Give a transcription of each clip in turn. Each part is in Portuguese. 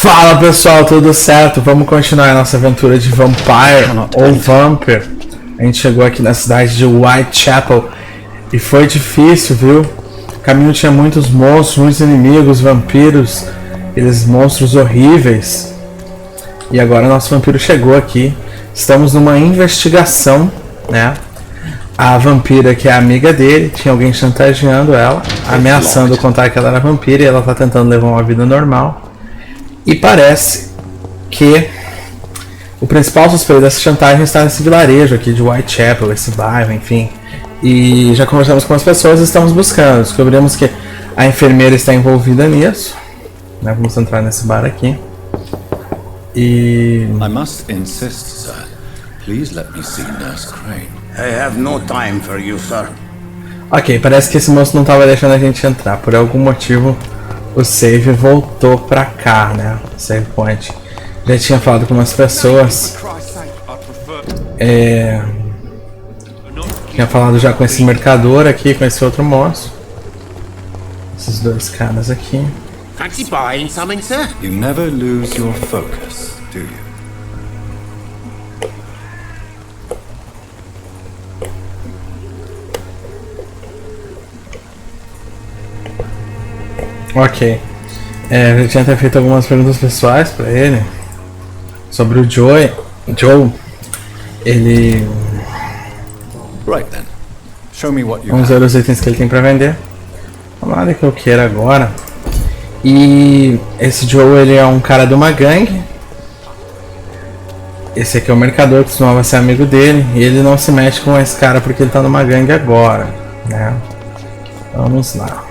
Fala pessoal, tudo certo? Vamos continuar a nossa aventura de Vampyr ou Vampyr. A gente chegou aqui na cidade de Whitechapel e foi difícil, viu? O caminho tinha muitos monstros, muitos inimigos, vampiros, aqueles monstros horríveis. E agora nosso vampiro chegou aqui. Estamos numa investigação, né? A vampira, que é a amiga dele, tinha alguém chantageando ela, ameaçando contar que ela era vampira, e ela tá tentando levar uma vida normal. E parece que o principal suspeito dessa chantagem está nesse vilarejo aqui de Whitechapel, esse bairro, enfim. E já conversamos com as pessoas e estamos buscando. Descobrimos que a enfermeira está envolvida nisso. Né? Vamos entrar nesse bar aqui. E... I must insist, sir. Please let me see Nurse Crane. I have no time for you, sir. Ok, parece que esse moço não estava deixando a gente entrar. Por algum motivo, o save voltou pra cá, né? Save point. Já tinha falado com umas pessoas. Tinha falado já com esse mercador aqui, com esse outro moço. Esses dois caras aqui. Fancy buying something, sir? You never lose your focus, do you? Ok. Eu tinha até feito algumas perguntas pessoais pra ele sobre o Joe. Ele... Right then. Show me what you Vamos have. ver os itens que ele tem pra vender. Vamos lá, que eu queira agora. E esse Joe, ele é um cara de uma gangue. Esse aqui é o mercador, que costumava ser amigo dele. E ele não se mexe com esse cara porque ele tá numa gangue agora, né? Vamos lá.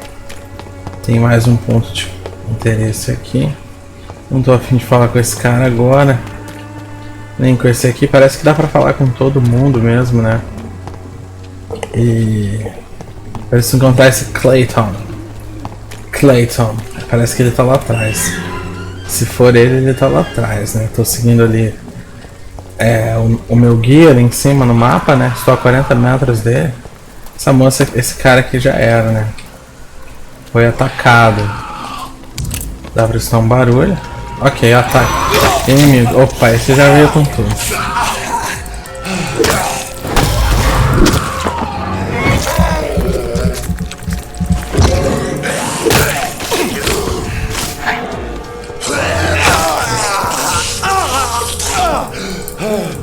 Tem mais um ponto de interesse aqui. Não tô a fim de falar com esse cara agora. Nem com esse aqui. Parece que dá pra falar com todo mundo mesmo, né? E... parece encontrar esse Clayton. Parece que ele tá lá atrás. Se for ele, ele tá lá atrás, né? Tô seguindo ali o meu guia ali em cima no mapa, né? Estou a 40 metros dele. Essa moça, esse cara aqui já era, né? Foi atacado. Dá pra escutar um barulho. Ok, ataque. Inimigo. Opa, esse já veio com tudo.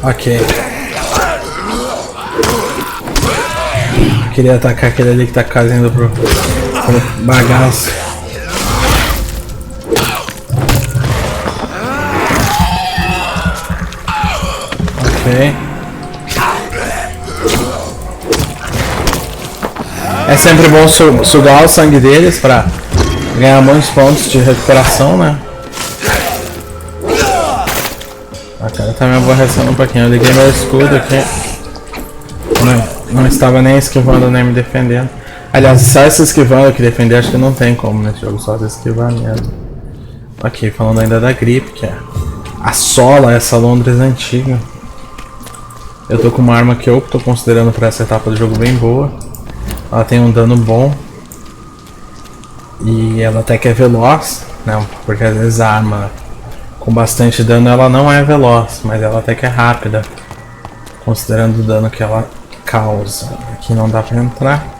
Ok. Queria atacar aquele ali que tá caindo pro bagaço. Ok. É sempre bom sugar o sangue deles pra ganhar muitos pontos de recuperação, né? A cara tá me aborrecendo um pouquinho. Eu liguei meu escudo aqui. Não estava nem esquivando nem me defendendo. Aliás, só se esquivando que defender, acho que não tem como nesse jogo, só se esquivar mesmo. Ok, falando ainda da gripe, que é a sola, essa Londres antiga. Eu tô com uma arma que eu tô considerando pra essa etapa do jogo bem boa. Ela tem um dano bom. E ela até que é veloz, né? Porque às vezes a arma com bastante dano ela não é veloz, mas ela até que é rápida, considerando o dano que ela causa. Aqui não dá pra entrar.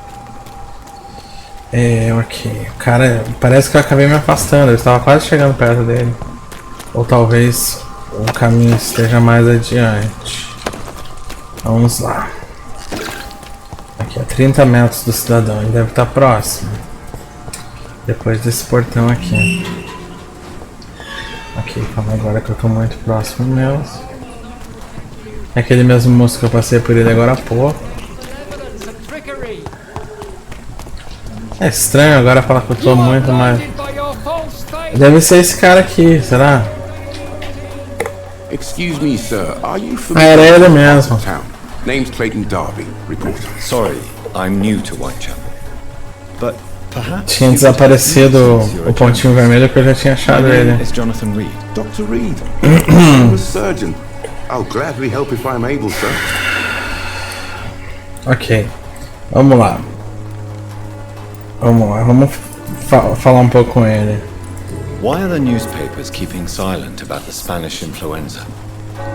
Ok. O cara, parece que eu acabei me afastando. Eu estava quase chegando perto dele. Ou talvez o caminho esteja mais adiante. Vamos lá. Aqui a 30 metros do cidadão. Ele deve estar próximo. Depois desse portão aqui. Ok, calma agora que eu estou muito próximo mesmo. É aquele mesmo moço que eu passei por ele agora há pouco. É estranho agora falar que eu tô muito mais... Deve ser esse cara aqui, será? Excuse me, sir. Are you Era ele mesmo. Name's Clayton Darby, reporter. Sorry, I'm new to Whitechapel. But perhaps Tinha desaparecido o pontinho vermelho que eu já tinha achado ele. It's Jonathan Reed. Dr. Reed. I'm a surgeon. I'll gladly help if I'm able, sir. Ok, vamos lá. Vamos falar um pouco com ele. Why are the newspapers keeping silent about the Spanish influenza?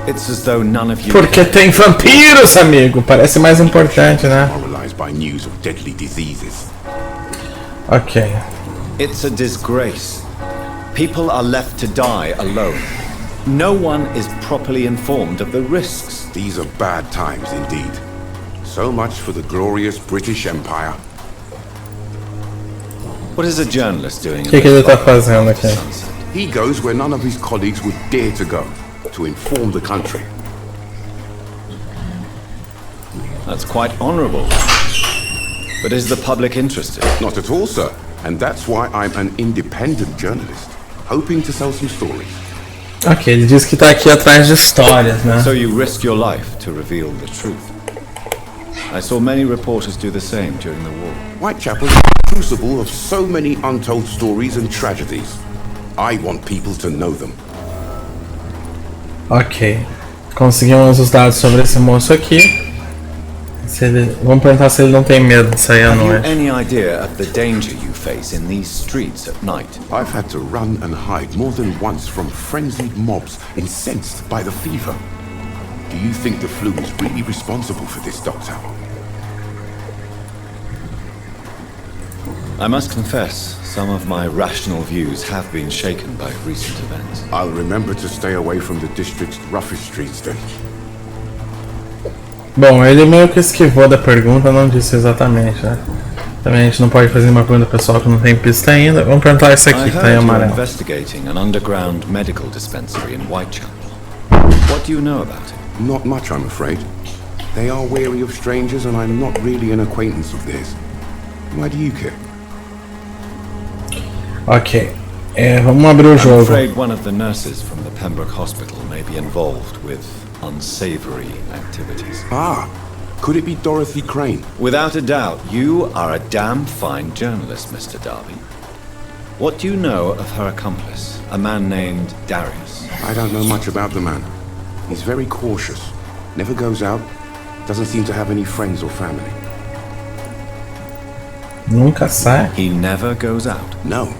It's as though none of you... Porque tem vampiros, amigo. Parece mais importante, né? Moralized by news of deadly diseases. Ok. It's a disgrace. People are left to die alone. No one is properly informed of the risks. These are bad times indeed. So much for the glorious British Empire. What is a journalist doing? O que ele tá fazendo aqui? He goes where none of his colleagues would dare to go, to inform the country. That's quite honorable. But is the public interested? Not at all, sir. And that's why I'm an independent journalist, hoping to sell some stories. Ok, ele diz que tá aqui atrás de histórias, né? So you risk your life to reveal the truth. I saw many reporters do the same during the war. Whitechapel is the crucible of so many untold stories and tragedies. I want people to know them. Ok. Conseguimos os dados sobre esse moço aqui. Vamos perguntar se ele não tem medo de sair à noite. Have you any idea of the danger you face in these streets at night? I've had to run and hide more than once from frenzied mobs incensed by the fever. Do you think the flu is really responsible for this, Doctor? I must confess, some of my rational views have been shaken by recent events. I'll remember to stay away from the district's roughest streets then. Bom, ele meio que esquivou da pergunta, não disse exatamente, né? Também a gente não pode fazer uma pergunta pessoal que não tem pista ainda. Vamos perguntar isso aqui, que tá em amarelo. Investigating an underground medical dispensary in Whitechapel. What do you know about it? Not much, I'm afraid. They are wary of strangers and I'm not really an acquaintance of theirs. Why do you care? Ok. Vamos abrir o jogo. I'm afraid one of the nurses from the Pembroke Hospital may be involved with unsavory activities. Ah, could it be Dorothy Crane? Without a doubt, you are a damn fine journalist, Mr. Darby. What do you know of her accomplice, a man named Darius? I don't know much about the man. He's very cautious, never goes out, doesn't seem to have any friends or family. Nunca sai? He never goes out? No.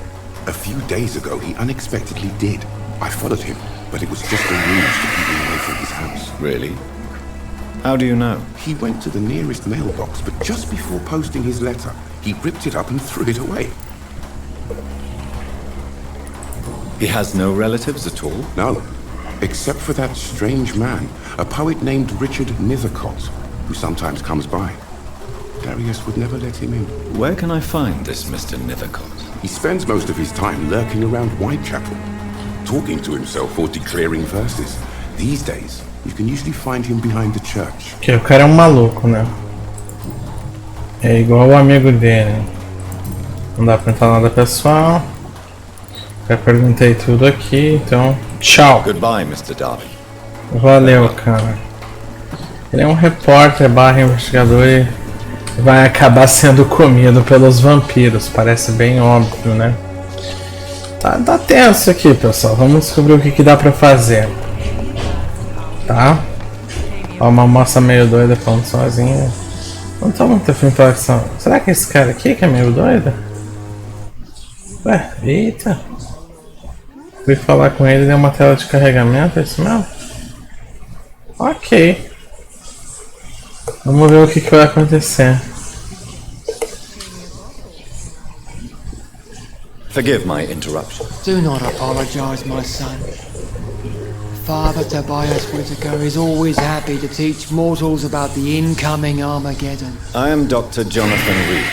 A few days ago, he unexpectedly did. I followed him, but it was just a ruse to keep me away from his house. Really? How do you know? He went to the nearest mailbox, but just before posting his letter, he ripped it up and threw it away. He has no relatives at all? No, except for that strange man, a poet named Richard Nethercott, who sometimes comes by. Darius would never let him in. Where can I find this Mr. Nethercott? He spends most of his time lurking around Whitechapel, talking to himself or declaring verses. These days, you can usually find him behind the church. Que o cara é um maluco, né? É igual o amigo dele. Não dá pra entrar nada pessoal. Já perguntei tudo aqui, então tchau. Goodbye, Mr. Darby. Valeu, cara. Ele é um repórter barra investigador e vai acabar sendo comido pelos vampiros. Parece bem óbvio, né? Tá tenso aqui, pessoal. Vamos descobrir o que dá pra fazer. Tá? Ó, uma moça meio doida falando sozinha. Não tô muito afim de falar que são. Será que esse cara aqui que é meio doida? Ué, eita. Fui falar com ele, deu uma tela de carregamento, é isso mesmo? Ok. Vamos ver o que vai acontecer. Forgive my interruption. Do not apologize, my son. Father Tobias Whittaker is always happy to teach mortals about the incoming Armageddon. I am Dr. Jonathan Reed,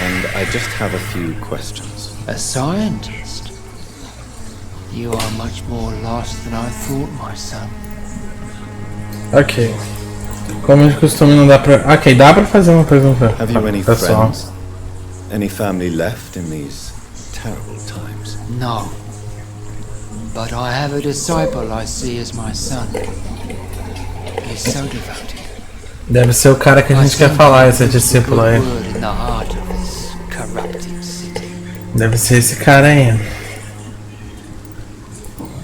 and I just have a few questions. A scientist? You are much more lost than I thought, my son. Ok. Como de costume não dá pra... Ok, dá pra fazer uma pergunta. Have you any pessoal. friends? Any family left in these terrible times? No. But I have a disciple I see as my son. He's so devoted. Deve ser o cara que a gente quer falar, esse discípulo aí. In the heart of this corrupted city. Deve ser esse cara aí.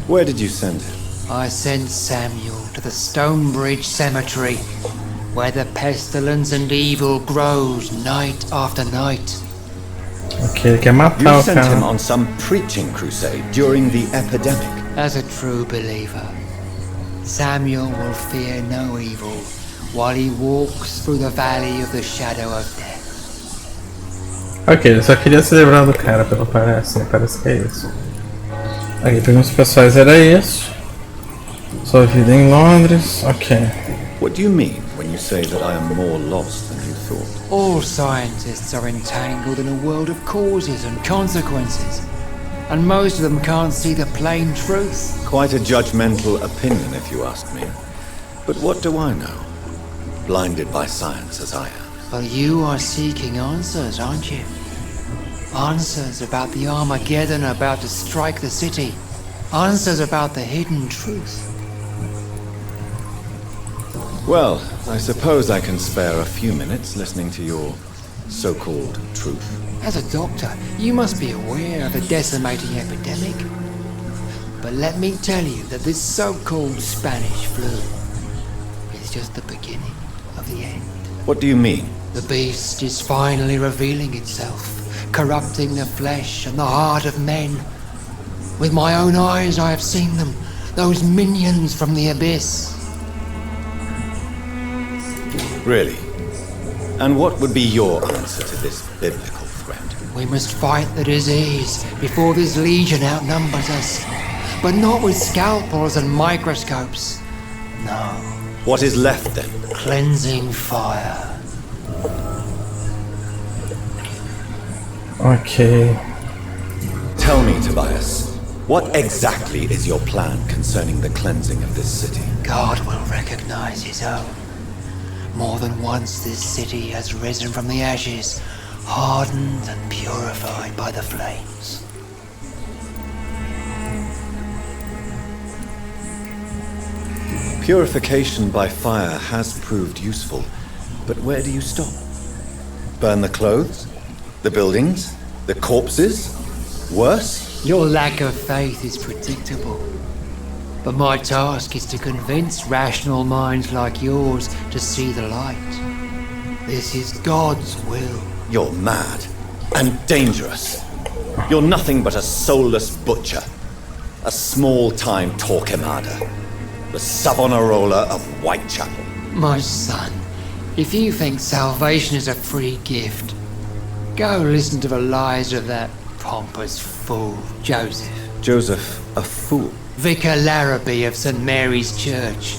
Where did you send him? I sent Samuel to the Stonebridge Cemetery, where the pestilence and evil grows night after night. Ok, ele quer matar You o sent him cara. on some preaching crusade during the epidemic. As a true believer, Samuel will fear no evil while he walks through the valley of the shadow of death. Ok, ele só queria se livrar do cara, pelo parece. Parece que é isso. Aqui, perguntas pessoais era isso. Sua vida em Londres, ok. What do you mean when you say that I am more lost than you thought? All scientists are entangled in a world of causes and consequences, and most of them can't see the plain truth. Quite a judgmental opinion, if you ask me. But what do I know? Blinded by science as I am. But you are seeking answers, aren't you? Answers about the Armageddon about to strike the city. Answers about the hidden truth. Well, I suppose I can spare a few minutes listening to your so-called truth. As a doctor, you must be aware of the decimating epidemic. But let me tell you that this so-called Spanish flu is just the beginning of the end. What do you mean? The beast is finally revealing itself, corrupting the flesh and the heart of men. With my own eyes I have seen them, those minions from the abyss. Really? And what would be your answer to this biblical threat? We must fight the disease before this legion outnumbers us. But not with scalpels and microscopes. No. What is left then? Cleansing fire. Ok. Tell me, Tobias, what exactly is your plan concerning the cleansing of this city? God will recognize his own. More than once this city has risen from the ashes, hardened and purified by the flames. Purification by fire has proved useful, but where do you stop? Burn the clothes? The buildings? The corpses? Worse? Your lack of faith is predictable. But my task is to convince rational minds like yours to see the light. This is God's will. You're mad and dangerous. You're nothing but a soulless butcher. A small-time Torquemada. The Savonarola of Whitechapel. My son, if you think salvation is a free gift, go listen to the lies of that pompous fool, Joseph. Joseph, a fool. Vicar Larrabee of St. Mary's Church.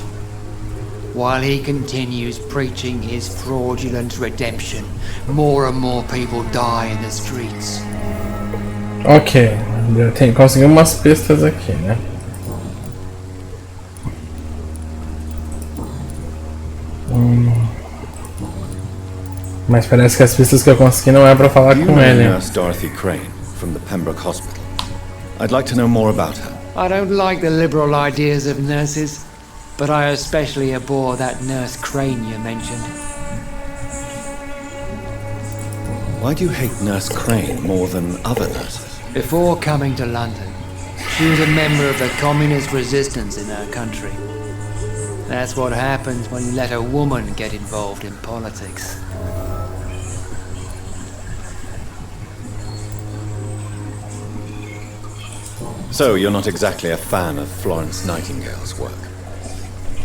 While he continues preaching his fraudulent redemption, more and more people die in the streets. Ok, consegui umas pistas aqui, né? Mas parece que as pistas que eu consegui não é pra falar You com know ele. Nurse Dorothy Crane from the Pembroke Hospital. I'd like to know more about her. I don't like the liberal ideas of nurses, but I especially abhor that Nurse Crane you mentioned. Why do you hate Nurse Crane more than other nurses? Before coming to London, she was a member of the communist resistance in her country. That's what happens when you let a woman get involved in politics. So you're not exactly a fan of Florence Nightingale's work.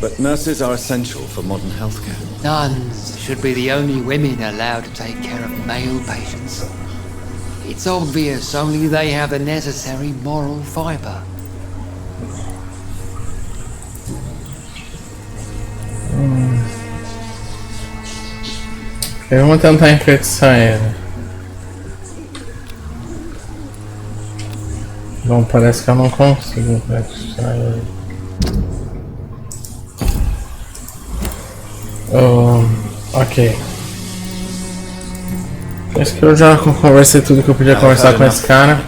But nurses are essential for modern healthcare. Nuns should be the only women allowed to take care of male patients. It's obvious only they have the necessary moral fibre. Ok, vamos tentar enfeitiçar ele. Bom, parece que eu não consigo enfeitiçar ele. Ok. Acho que eu já conversei tudo que eu podia conversar com esse cara.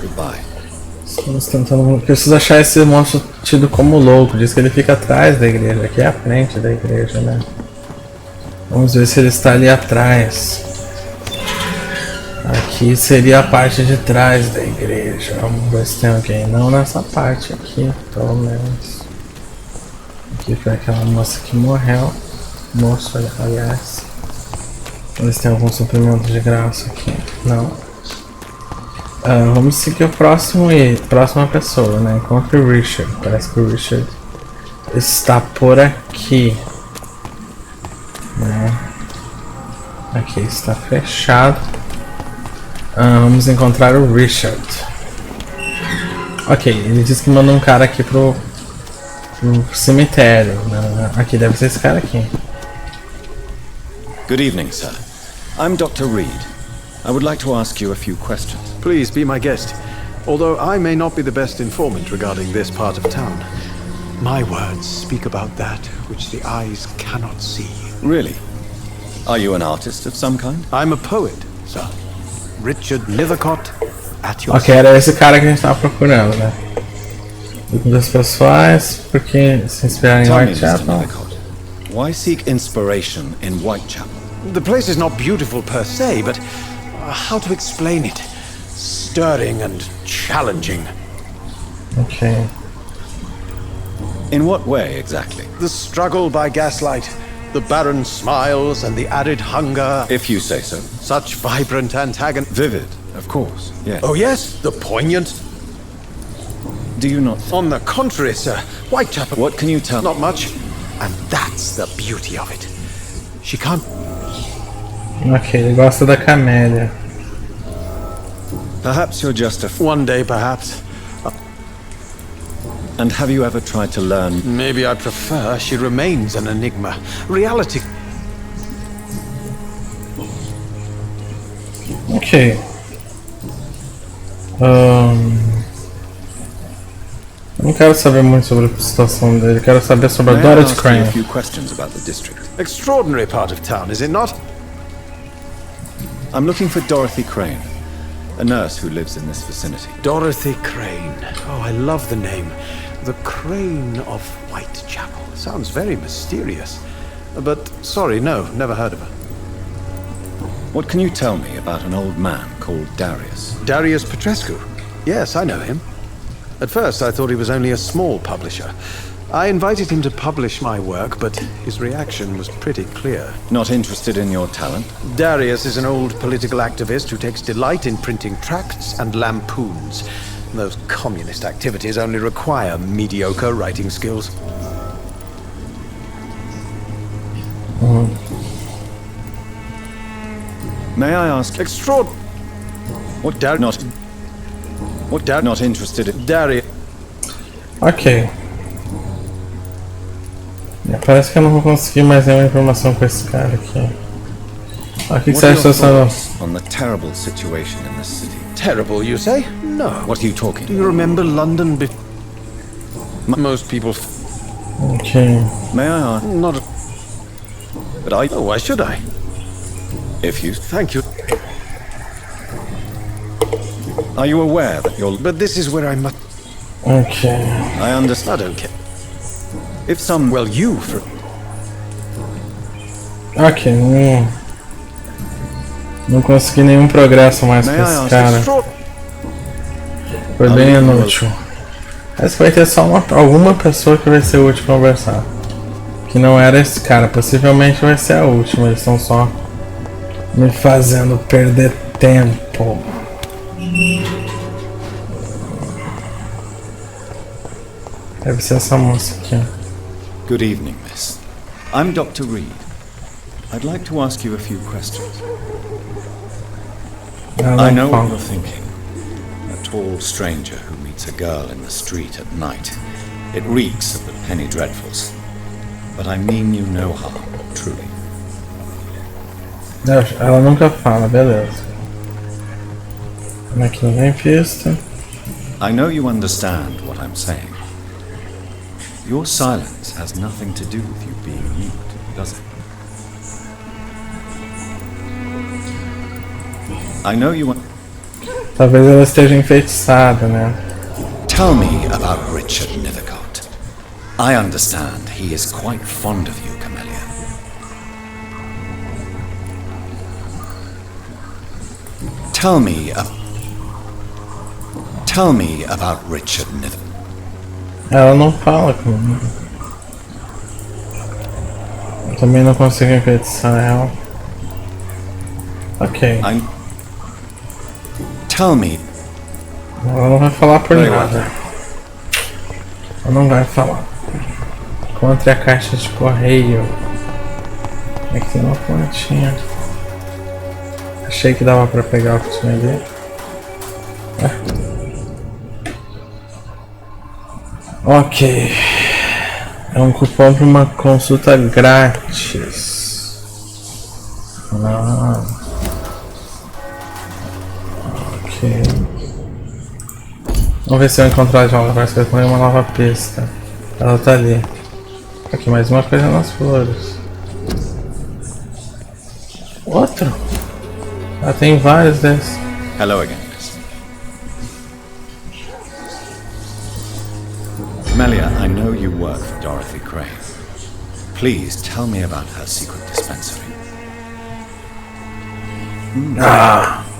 Goodbye. Estamos tentando. Preciso achar esse monstro tido como louco. Diz que ele fica atrás da igreja, aqui é a frente da igreja, né? Vamos ver se ele está ali atrás. Aqui seria a parte de trás da igreja. Vamos ver se tem alguém. Não nessa parte aqui, pelo menos. Aqui foi aquela moça que morreu. Moço, aliás. Vamos ver se tem algum suprimento de graça aqui. Não. Vamos seguir o próximo e próxima pessoa, né? Encontre o Richard. Parece que o Richard está por aqui. Né? Aqui está fechado. Vamos encontrar o Richard. Ok, ele disse que mandou um cara aqui pro cemitério. Né? Aqui deve ser esse cara aqui. Good evening, sir. I'm Dr. Reed. I would like to ask you a few questions. Please be my guest. Although I may not be the best informant regarding this part of town, my words speak about that which the eyes cannot see. Really? Are you an artist of some kind? I'm a poet, sir. Richard Nethercott, at your Ok, era esse cara que a gente estava procurando, né? Dúvidas pessoais, porque se inspirar em Tell me, Mr. Whitechapel. Nethercott, why seek inspiration in Whitechapel? The place is not beautiful per se, but how to explain it? Stirring and challenging. Ok. In what way, exactly? The struggle by gaslight, the barren smiles and the added hunger. If you say so. Such vibrant antagonism. Vivid, of course, yes. Oh yes, the poignant. Do you not... On the contrary, sir, Whitechapel. What can you tell... Not much. And that's the beauty of it. She can't... Ok, ele gosta da camélia. Perhaps you're just a... One day, perhaps. And have you ever tried to learn... Maybe I prefer she remains an enigma. Reality... Ok. Não quero saber muito sobre a situação dele. Quero saber sobre a May I Dorothy ask you Crane. a few questions about the district? Extraordinary part of town, is it not? I'm looking for Dorothy Crane, a nurse who lives in this vicinity. Dorothy Crane. Oh, I love the name. The Crane of Whitechapel. Sounds very mysterious. But, sorry, no, never heard of her. What can you tell me about an old man called Darius? Darius Petrescu. Yes, I know him. At first, I thought he was only a small publisher. I invited him to publish my work, but his reaction was pretty clear. Not interested in your talent? Darius is an old political activist who takes delight in printing tracts and lampoons. Those communist activities only require mediocre writing skills. May I ask... What Darius... Not... What Darius... Not interested in... Darius... Ok. Parece que eu não vou conseguir mais nenhuma informação com esse cara aqui. O que você acha dessa... On the terrible situation in the city? Terrible, you say? No. What are you talking? Do you remember London most people... Ok. May I ask? Not... But I... Oh, why should I? If you... Thank you. Are you aware that you're... But this is where I must... Ok. I understand. I don't care. If some... Well, you... For... Ok, não consegui nenhum progresso mais com May I esse ask cara. Foi bem inútil. Mas vai ter só alguma pessoa que vai ser útil conversar. Que não era esse cara. Possivelmente vai ser a última. Eles estão só me fazendo perder tempo. Deve ser essa moça aqui. Good evening, miss. I'm Dr. Reed. I'd like to ask you a few questions. I know what you're thinking. A tall stranger who meets a girl in the street at night. It reeks of the penny dreadfuls. But I mean you no harm, truly. Ela nunca fala, beleza. Aqui não tem pista. I know you understand what I'm saying. Your silence has nothing to do with you being mute, does it? I know you want... Talvez ela esteja enfeitiçada, né? Tell me about Richard Nethercott. I understand he is quite fond of you, Camellia. Tell me about Richard Nethercott. Ela não fala comigo. Eu também não consigo enfeitiçar ela. Ok. Tell me. Ela não vai falar por nada. Ela não vai falar. Encontre a caixa de correio. Aqui tem uma plantinha. Achei que dava pra pegar o que tinha ali. Ok. É um cupom para uma consulta grátis. Ok. Vamos ver se eu encontrar de uma parece que eu tenho uma nova pista. Ela tá ali. Aqui mais uma coisa nas flores. Outro? Ah, tem vários desses. Hello again. Melia, I know you work for Dorothy Crane. Please tell me about her secret dispensary.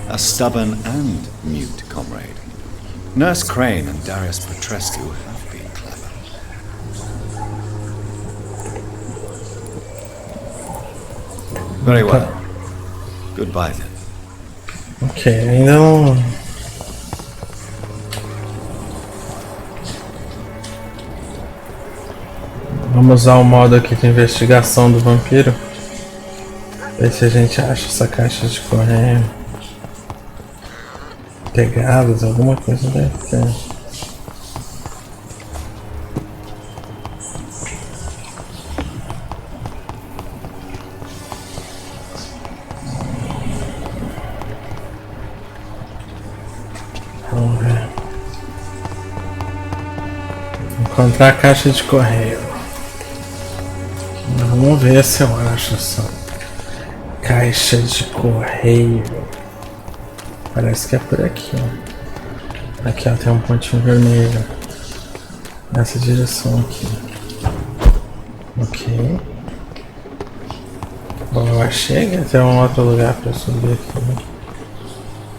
A stubborn and mute comrade. Nurse Crane and Darius Petrescu have been clever. Very well. Goodbye then. Ok, ainda não... Vamos usar o modo aqui de investigação do vampiro. Ver se a gente acha essa caixa de correio. Pegadas, alguma coisa deve ter. Vamos ver. Encontrar a caixa de correio. Vamos ver se eu acho essa caixa de correio. Parece que é por aqui, ó. Aqui, ó, tem um pontinho vermelho. Nessa direção aqui. Ok. Bom, eu achei que tem um outro lugar pra subir aqui.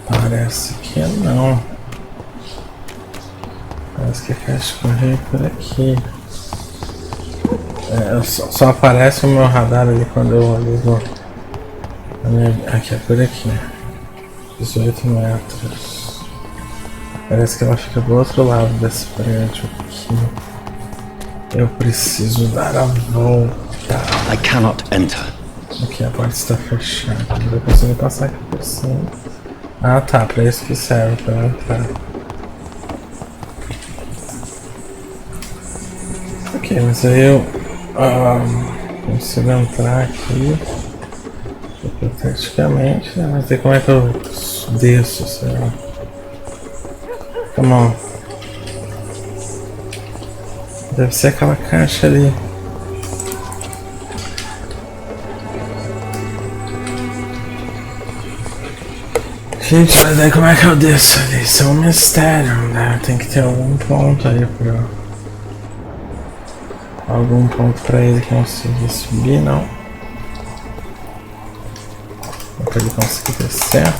Parece que não. Parece que a caixa de correio é por aqui. Só aparece o meu radar ali quando eu ligo. Aqui é por aqui. 18 metros. Parece que ela fica do outro lado desse prédio aqui. Eu preciso dar a volta. I cannot enter. Aqui a porta está fechada. Eu consigo passar aqui por cima. Ah tá, pra isso que serve, pra entrar. Ok, mas aí eu consigo entrar aqui. Hipoteticamente, né? Mas aí como é que eu desço, sei lá. Come on. Deve ser aquela caixa ali. Gente, mas aí como é que eu desço ali? Isso é um mistério, né? Tem que ter algum ponto aí pra... Algum ponto pra ele conseguir subir, não? Pra ele conseguir descer.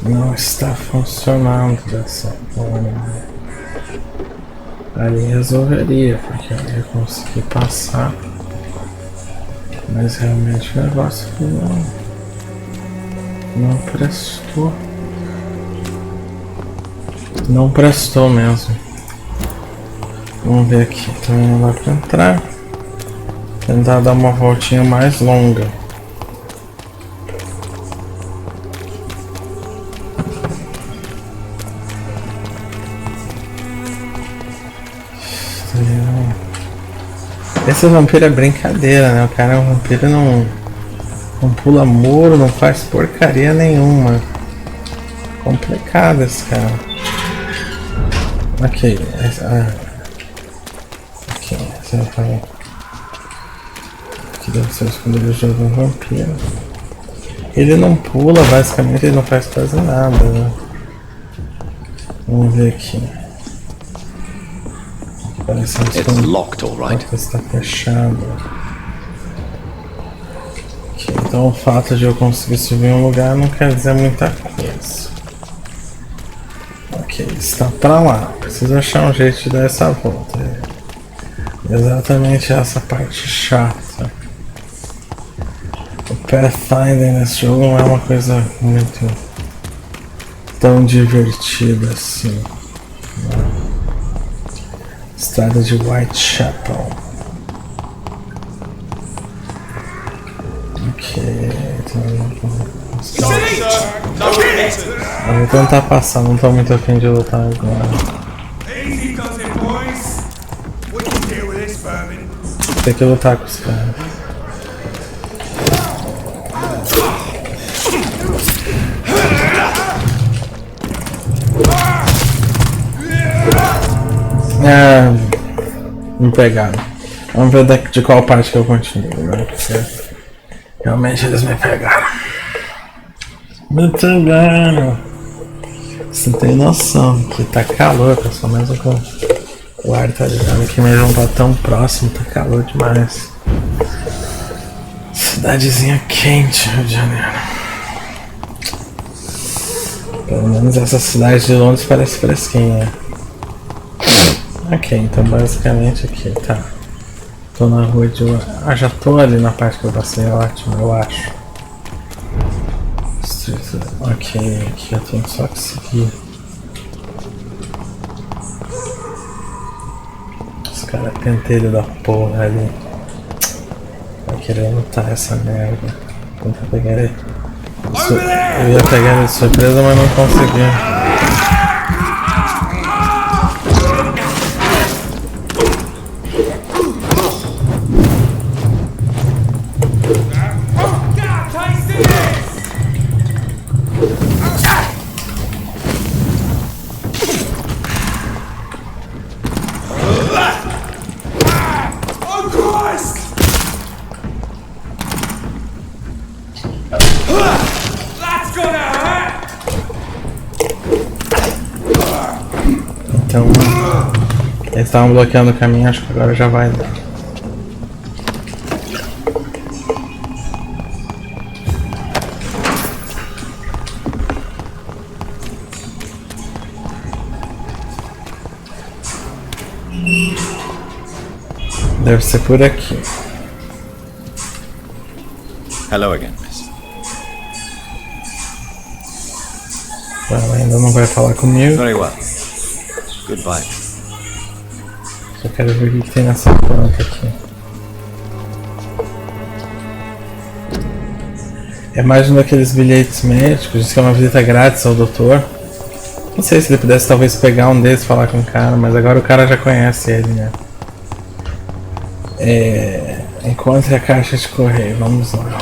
Não está funcionando dessa forma. Ali resolveria, porque eu ia conseguir passar. Mas realmente o negócio aqui não prestou. Não prestou mesmo. Vamos ver aqui, também não dá pra entrar. Tentar dar uma voltinha mais longa. Esse vampiro é brincadeira, né? O cara é um vampiro, não pula muro, não faz porcaria nenhuma. Complicado esse cara. Ok, aqui deve ser o esconderijo do vampiro. Ele não pula, basicamente ele não faz quase nada, né? Vamos ver aqui. Parece It's locked, all right. Está fechado. Okay, então o fato de eu conseguir subir em um lugar não quer dizer muita coisa. Ok, está pra lá. Preciso achar um jeito de dar essa volta. Exatamente essa parte chata. O pathfinding nesse jogo não é uma coisa muito tão divertida assim. Estrada de Whitechapel. Ok, então eu vou tentar passar, não tô muito afim de lutar agora. Tem que lutar com os caras. Me pegaram. Vamos ver de qual parte que eu continuo, né? Porque realmente eles me pegaram. Me pegaram. Você não tem noção que tá calor, pessoal, mesmo com o ar tá ligado aqui, mas não tá tão próximo, tá calor demais. Cidadezinha quente, Rio de Janeiro. Pelo menos essa cidade de Londres parece fresquinha. Ok, então basicamente aqui, tá. Tô na rua de... Ah, já tô ali na parte que eu passei, é ótimo, eu acho. Ok, aqui eu tenho só que seguir. Os caras pentelho da porra ali. Vai querer lutar essa merda. Vou tentar pegar ele. Eu ia pegar ele de surpresa, mas não consegui. Então, eles estavam bloqueando o caminho, acho que agora já vai dar. Deve ser por aqui. Hello again, miss. Ela ainda não vai falar comigo. Very well. Goodbye. Só quero ver o que tem nessa planta aqui. É mais um daqueles bilhetes médicos, diz que é uma visita grátis ao doutor. Não sei se ele pudesse talvez pegar um desses e falar com o cara, mas agora o cara já conhece ele, né? Encontre a caixa de correio, vamos lá.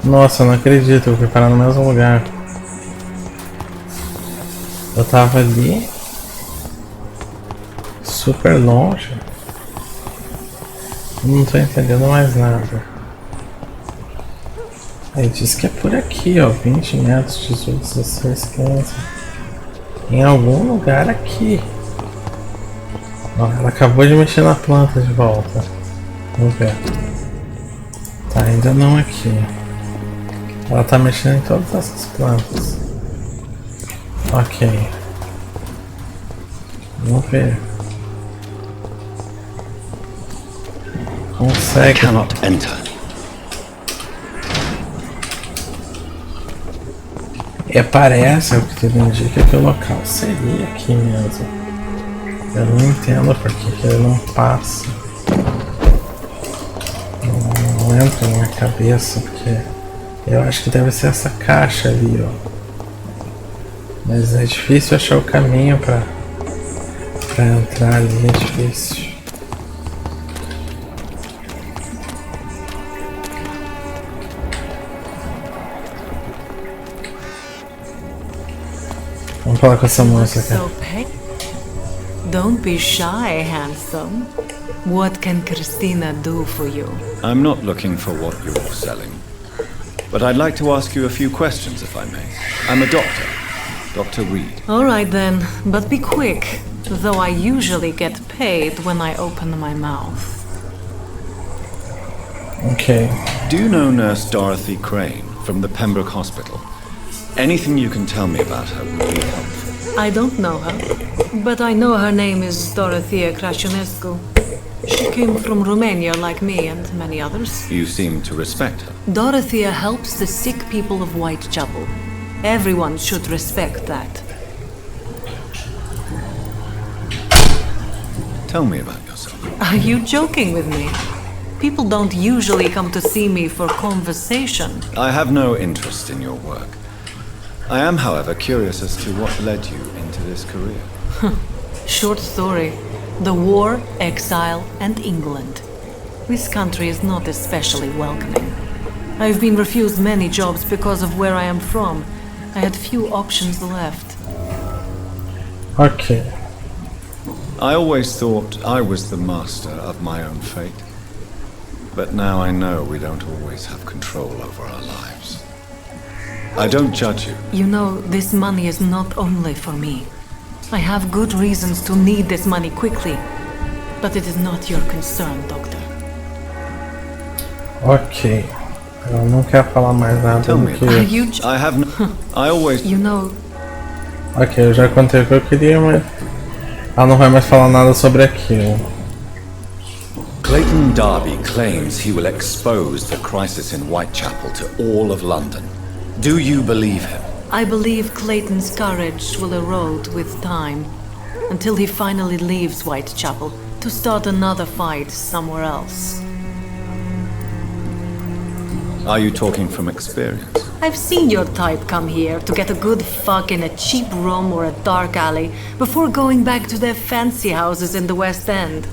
Nossa, eu não acredito, eu fui parar no mesmo lugar. Eu tava ali, super longe. Não tô entendendo mais nada. Aí diz que é por aqui, ó, 20 metros, 18, 16, 15. Em algum lugar aqui. Ó, ela acabou de mexer na planta de volta. Vamos ver. Tá, ainda não aqui. Ela tá mexendo em todas essas plantas. Ok. Vamos ver. Consegue. Cannot enter. E parece, o que tudo indica, que o local seria aqui mesmo. Eu não entendo por que ele não passa. Não entra na minha cabeça, porque eu acho que deve ser essa caixa ali, ó. Mas é difícil achar o caminho pra entrar ali, é difícil. Vamos falar com essa moça aqui. Don't be shy, handsome. What can Christina do for you? I'm not looking for what you're selling. But I'd like to ask you a few questions, if I may. I'm a doctor. Dr. Reed. All right then, but be quick. Though I usually get paid when I open my mouth. Okay. Do you know Nurse Dorothy Crane from the Pembroke Hospital? Anything you can tell me about her would be helpful. I don't know her, but I know her name is Dorothea Crăciunescu. She came from Romania like me and many others. You seem to respect her. Dorothea helps the sick people of Whitechapel. Everyone should respect that. Tell me about yourself. Are you joking with me? People don't usually come to see me for conversation. I have no interest in your work. I am, however, curious as to what led you into this career. Short story. The war, exile, and England. This country is not especially welcoming. I've been refused many jobs because of where I am from. I had few options left. Ok. I always thought I was the master of my own fate. But now I know we don't always have control over our lives. I don't judge you. You know, this money is not only for me. I have good reasons to need this money quickly. But it is not your concern, Doctor. Ok. Ela não quer falar mais nada Tell do me. que... I have no... I always... You know... Ok, eu já contei o que eu queria, mas... Ela não vai mais falar nada sobre aquilo. Clayton Darby claims he will expose the crisis in Whitechapel to all of London. Do you believe him? I believe Clayton's courage will erode with time, until he finally leaves Whitechapel to start another fight somewhere else. Are you talking from experience? I've seen your type come here to get a good fuck in a cheap room or a dark alley before going back to their fancy houses in the West End.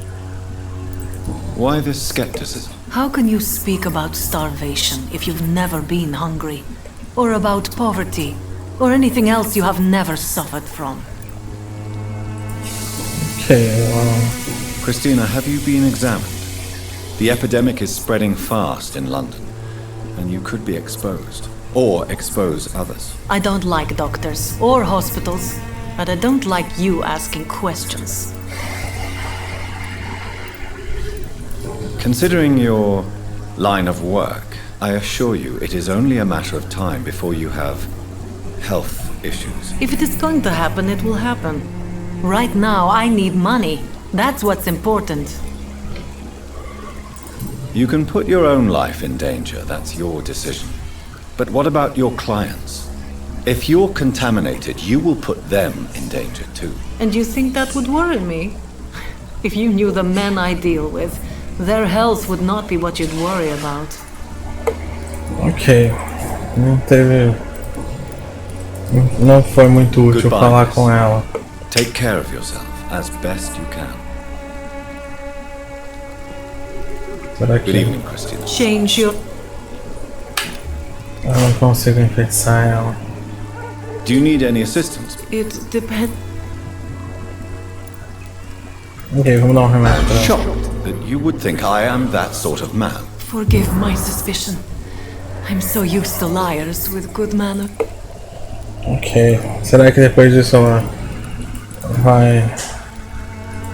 Why this skepticism? How can you speak about starvation if you've never been hungry? Or about poverty? Or anything else you have never suffered from? Ok, Christina, have you been examined? The epidemic is spreading fast in London, and you could be exposed. Or expose others. I don't like doctors or hospitals, but I don't like you asking questions. Considering your line of work, I assure you it is only a matter of time before you have health issues. If it is going to happen, it will happen. Right now, I need money. That's what's important. You can put your own life in danger, that's your decision. But what about your clients? If you're contaminated, you will put them in danger too. And you think that would worry me? If you knew the men I deal with, their health would not be what you'd worry about. Ok. Não teve... Não foi muito útil Goodbye, falar miss. com ela. Take care of yourself as best you can. Será Good que evening, Christina. Change your... eu não consigo enfeitiçar ela? Do you need any assistance? It depends... Ok, vamos dar remédio pra ela. Shocked that you would think I am that sort of man. Forgive my suspicion. I'm so used to liars with good manner. Ok. Será que depois disso ela vai...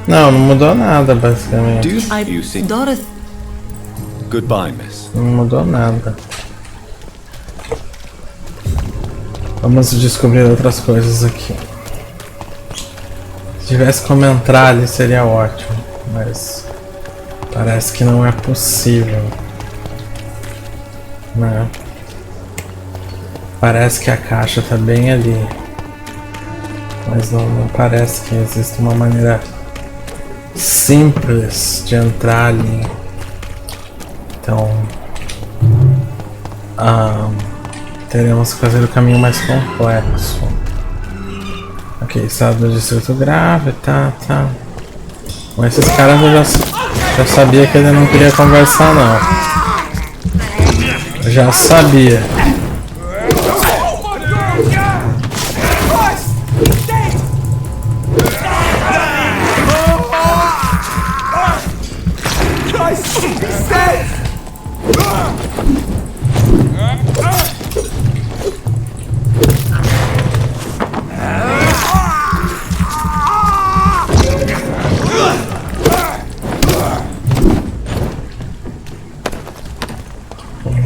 Não mudou nada, basicamente. Do you see? Dorothy... Goodbye, miss. Não mudou nada. Vamos descobrir outras coisas aqui. Se tivesse como entrar ali seria ótimo, mas parece que não é possível, né? Parece que a caixa tá bem ali, mas não parece que existe uma maneira simples de entrar ali. Então teremos que fazer o caminho mais complexo. Ok, estado do distrito grave, tá. Com esses caras eu já sabia que ele não queria conversar não. Eu já sabia.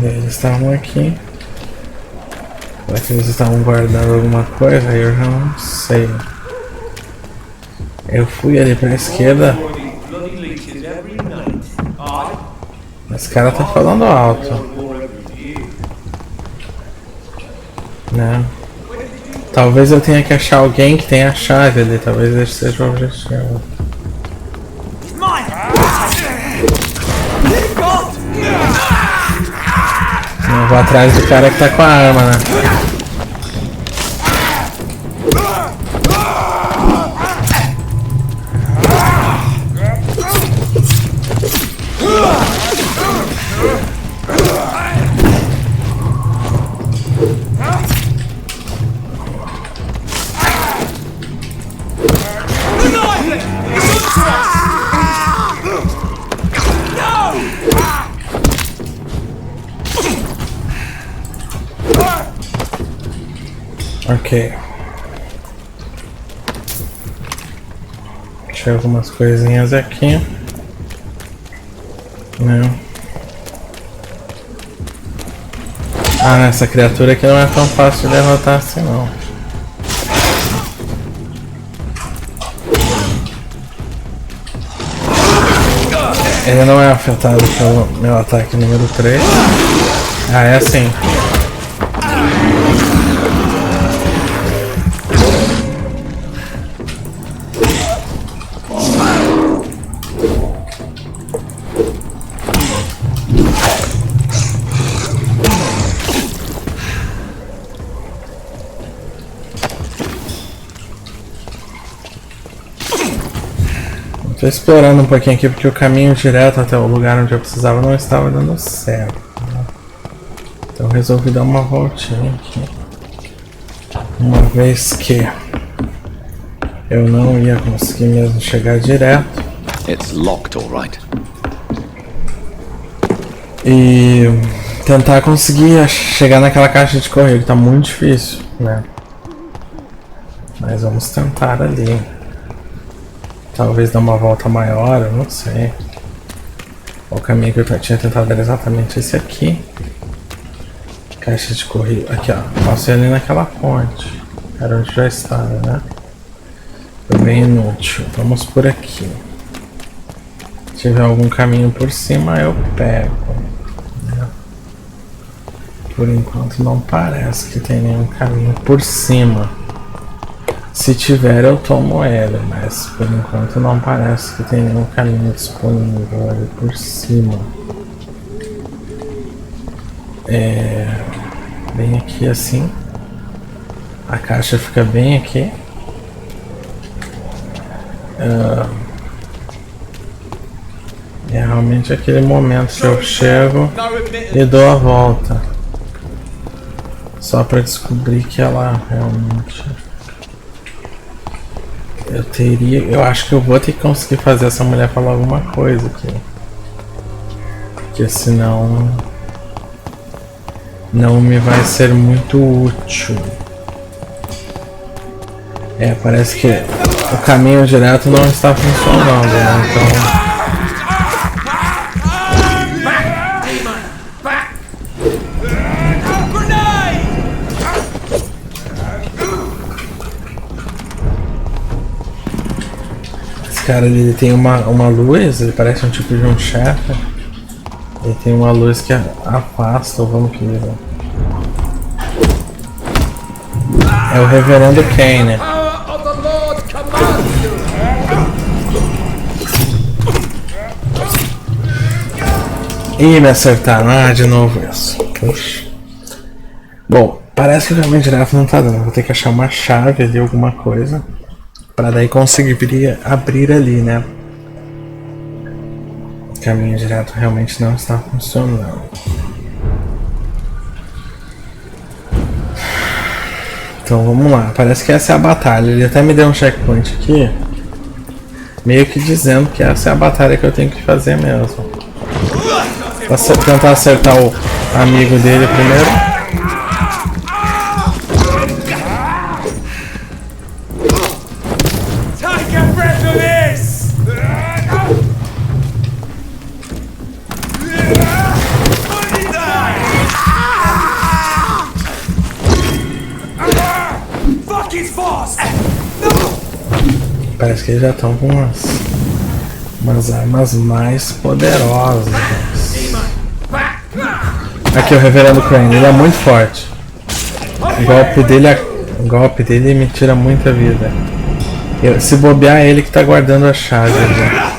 Eles estavam aqui. Será que eles estavam guardando alguma coisa? Eu já não sei. Eu fui ali pra esquerda. Esse cara tá falando alto, né? Talvez eu tenha que achar alguém que tenha a chave ali. Talvez esse seja o objetivo. Eu vou atrás do cara que tá com a arma, né? Ok. Deixa algumas coisinhas aqui. Não. Ah, essa criatura aqui não é tão fácil de derrotar assim não. Ele não é afetado pelo meu ataque número 3. Ah, é assim. Tô explorando um pouquinho aqui porque o caminho direto até o lugar onde eu precisava não estava dando certo, né? Então resolvi dar uma voltinha aqui. Uma vez que eu não ia conseguir mesmo chegar direto. It's locked, all right. E tentar conseguir chegar naquela caixa de correio que tá muito difícil, né? Mas vamos tentar ali. Talvez dar uma volta maior, eu não sei. O caminho que eu tinha tentado era exatamente esse aqui. Caixa de correio. Aqui, ó. Posso ir ali naquela ponte. Era onde já estava, né? Foi bem inútil. Vamos por aqui. Se tiver algum caminho por cima, eu pego. Né? Por enquanto não parece que tem nenhum caminho por cima. Se tiver, eu tomo ele, mas por enquanto não parece que tem nenhum caminho disponível ali por cima. Bem aqui assim. A caixa fica bem aqui. É realmente aquele momento que eu chego e dou a volta. Só para descobrir que ela realmente... Eu acho que eu vou ter que conseguir fazer essa mulher falar alguma coisa aqui. Porque senão não me vai ser muito útil. Parece que o caminho direto não está funcionando, né? Então... Cara, ele tem uma luz, ele parece um tipo de um chefe. Ele tem uma luz que afasta o vampiro. É o reverendo Quem, né? Ih, me acertaram. Ah, de novo isso. Puxa. Bom, parece que o caminho direto não tá dando. Vou ter que achar uma chave ali, alguma coisa. Pra daí conseguir abrir ali, né? O caminho direto realmente não está funcionando. Então vamos lá. Parece que essa é a batalha. Ele até me deu um checkpoint aqui. Meio que dizendo que essa é a batalha que eu tenho que fazer mesmo. Vou tentar acertar o amigo dele primeiro. Parece que eles já estão com umas armas mais poderosas. Aqui o reverendo Crane, ele é muito forte. O golpe dele O golpe dele me tira muita vida. Se bobear, é ele que tá guardando a chave ali.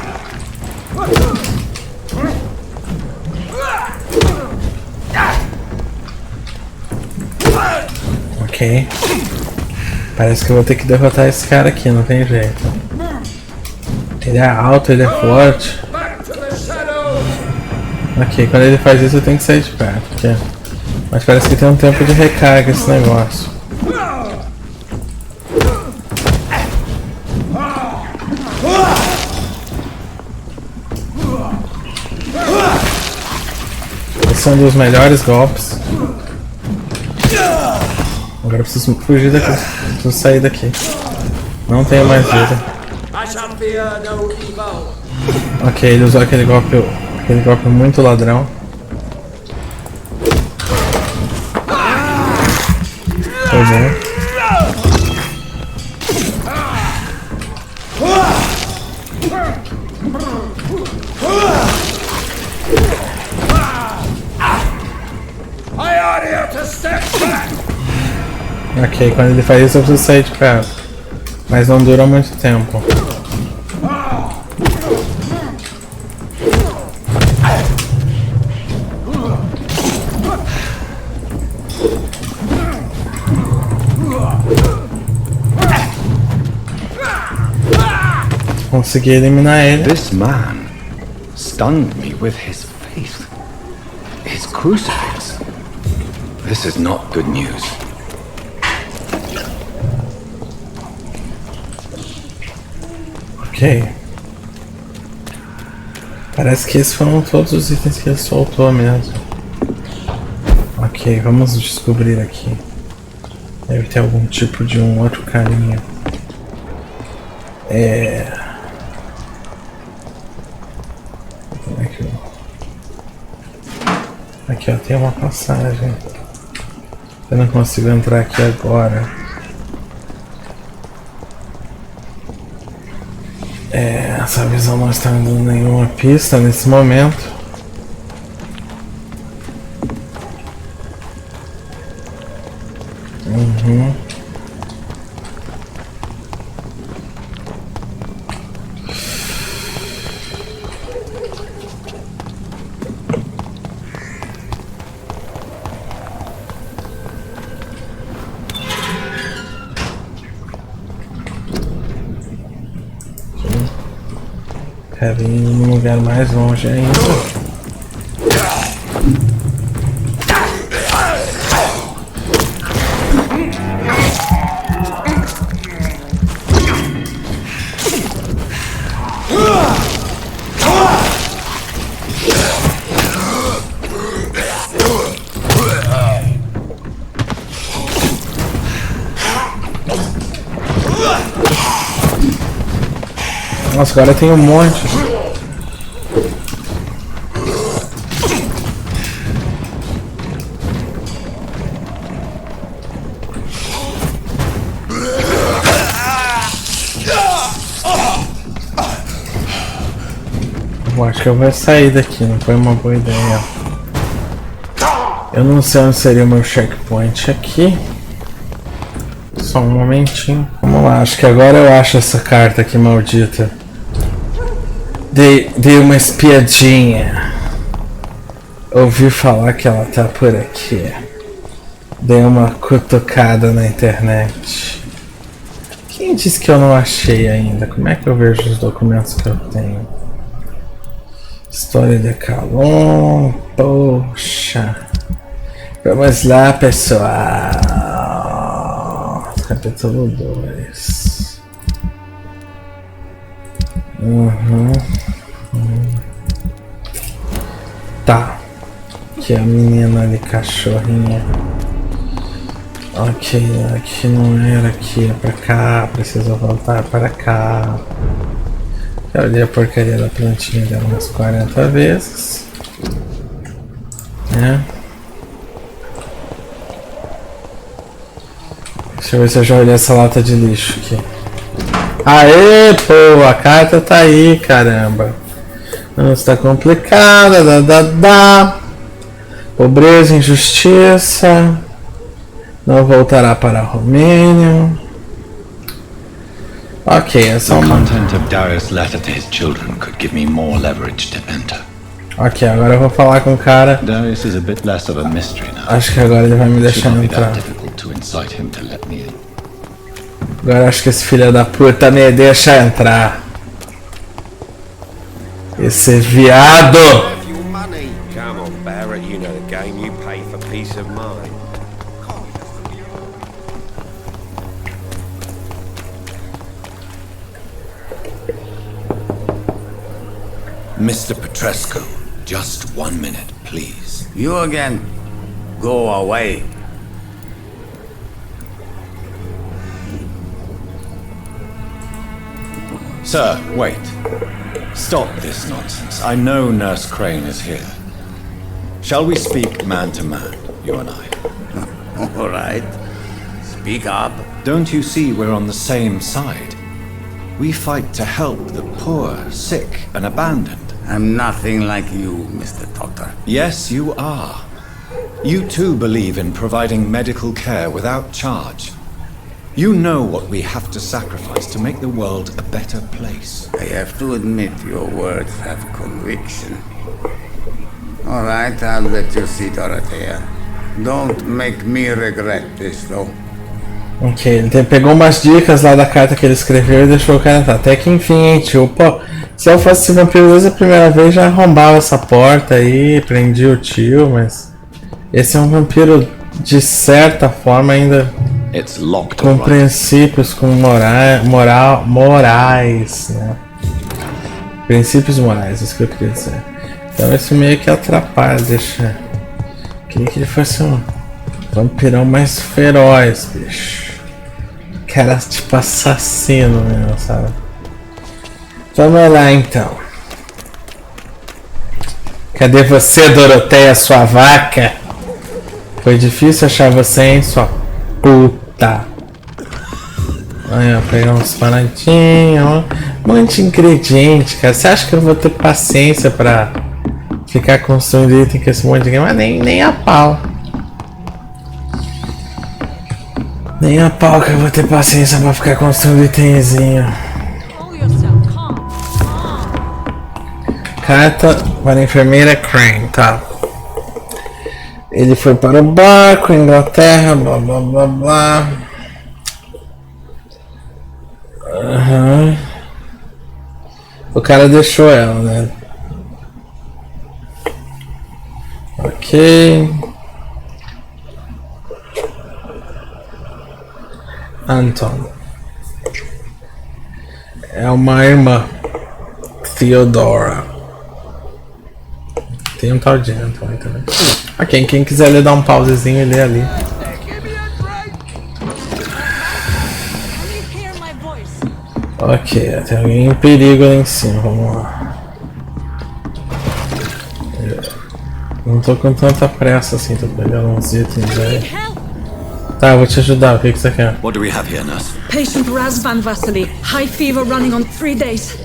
Ok. Parece que eu vou ter que derrotar esse cara aqui, não tem jeito. Ele é alto, ele é forte. Ok, quando ele faz isso eu tenho que sair de perto. Aqui. Mas parece que tem um tempo de recarga esse negócio. Esse é um dos melhores golpes. Agora eu preciso fugir daqui. Preciso sair daqui. Não tenho mais vida. Ok, ele usou aquele golpe muito ladrão. Foi bom. Ok, quando ele faz isso eu preciso sair de perto. Mas não dura muito tempo. Consegui eliminar ele. This man stunned me with his faith. His crucifix. This is not good news. Ok. Parece que esses foram todos os itens que ele soltou mesmo. Ok, vamos descobrir aqui. Deve ter algum tipo de um outro caminho. Aqui ó, tem uma passagem. Eu não consigo entrar aqui agora. Essa visão não está me dando nenhuma pista nesse momento. Quero ir num lugar mais longe ainda. Nossa, agora tem um monte. Eu acho que eu vou sair daqui, não foi uma boa ideia. Eu não sei onde seria o meu checkpoint aqui. Só um momentinho. Vamos lá, acho que agora eu acho essa carta aqui maldita. Dei uma espiadinha. Ouvi falar que ela tá por aqui. Dei uma cutucada na internet. Quem disse que eu não achei ainda? Como é que eu vejo os documentos que eu tenho? História de Calon. Poxa. Vamos lá, pessoal. Capítulo 2. Tá. Aqui a menina ali, cachorrinha. Ok, aqui não era, aqui é pra cá. Preciso voltar para cá. Eu olhei a porcaria da plantinha dela umas 40 vezes. Deixa eu ver se eu já olhei essa lata de lixo aqui. Aê, pô, a carta tá aí, caramba. Não está complicada, Pobreza, injustiça. Não voltará para a Romênia. Ok, é só The uma... content of Darius' letter to his children could give me more leverage to enter. Ok, agora eu vou falar com o cara. Darius is a bit less of a mystery now. Acho que agora ele vai me It deixar should not be entrar. that difficult to incite him to let me in. Agora acho que esse filho da puta me deixa entrar. Esse viado! Come on, Barrett, you know the game. You pay for peace of mind. Mr. Petrescu, just 1 minute, please. You again. Go away. Sir, wait. Stop this nonsense. I know Nurse Crane is here. Shall we speak man to man, you and I? All right. Speak up. Don't you see we're on the same side? We fight to help the poor, sick, and abandoned. I'm nothing like you, Mr. Doctor. Yes, you are. You too believe in providing medical care without charge. You know what we have to sacrifice to make the world a better place. I have to admit your words have conviction. All right, I'll let you see, Dorothea. Don't make me regret this, though. Ok, ele pegou umas dicas lá da carta que ele escreveu e deixou o cara entrar. Até que enfim, hein, tio. Pô, se eu fosse esse vampiro desde a primeira vez, já arrombava essa porta aí, prendia o tio, mas... Esse é um vampiro, de certa forma, ainda... com princípios, com morais, né? Princípios morais, isso que eu queria dizer. Então esse meio que atrapalha, deixa... Queria que ele fosse um vampirão mais feroz, bicho. Cara, tipo assassino mesmo, sabe? Vamos lá então. Cadê você, Doroteia, sua vaca? Foi difícil achar você, hein, sua puta. Aí, ó, pegar uns paradinhos, ó. Um monte de ingrediente, cara. Você acha que eu vou ter paciência pra ficar construindo item com esse monte de ingrediente? Mas nem a pau. Nem a pau que eu vou ter paciência pra ficar construindo itemzinho. Carta para a enfermeira Crane, tá. Ele foi para o barco, Inglaterra, blá blá blá blá. Uhum. O cara deixou ela, né? Ok. Anton. É uma irmã. Theodora. Tem um tal de Anton aí também. Ok, quem quiser ler, dá um pausezinho e lê ali. Ok, tem alguém em perigo ali em cima, vamos lá. Não tô com tanta pressa assim, tô pegando uns itens aí. Tá, eu vou te ajudar, o que você quer? What do we have here, nurse? Patient Razvan Vasily, high fever running on 3 days.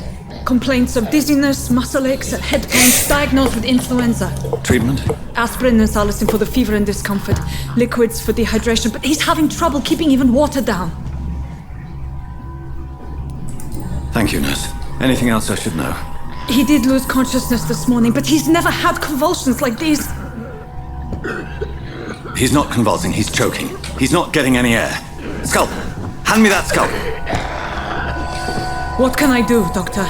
Complaints of dizziness, muscle aches, and head pains, diagnosed with influenza. Treatment? Aspirin and salicin for the fever and discomfort. Liquids for dehydration, but he's having trouble keeping even water down. Thank you, nurse. Anything else I should know? He did lose consciousness this morning, but he's never had convulsions like these. He's not convulsing, he's choking. He's not getting any air. Scalpel! Hand me that scalpel! What can I do, Doctor?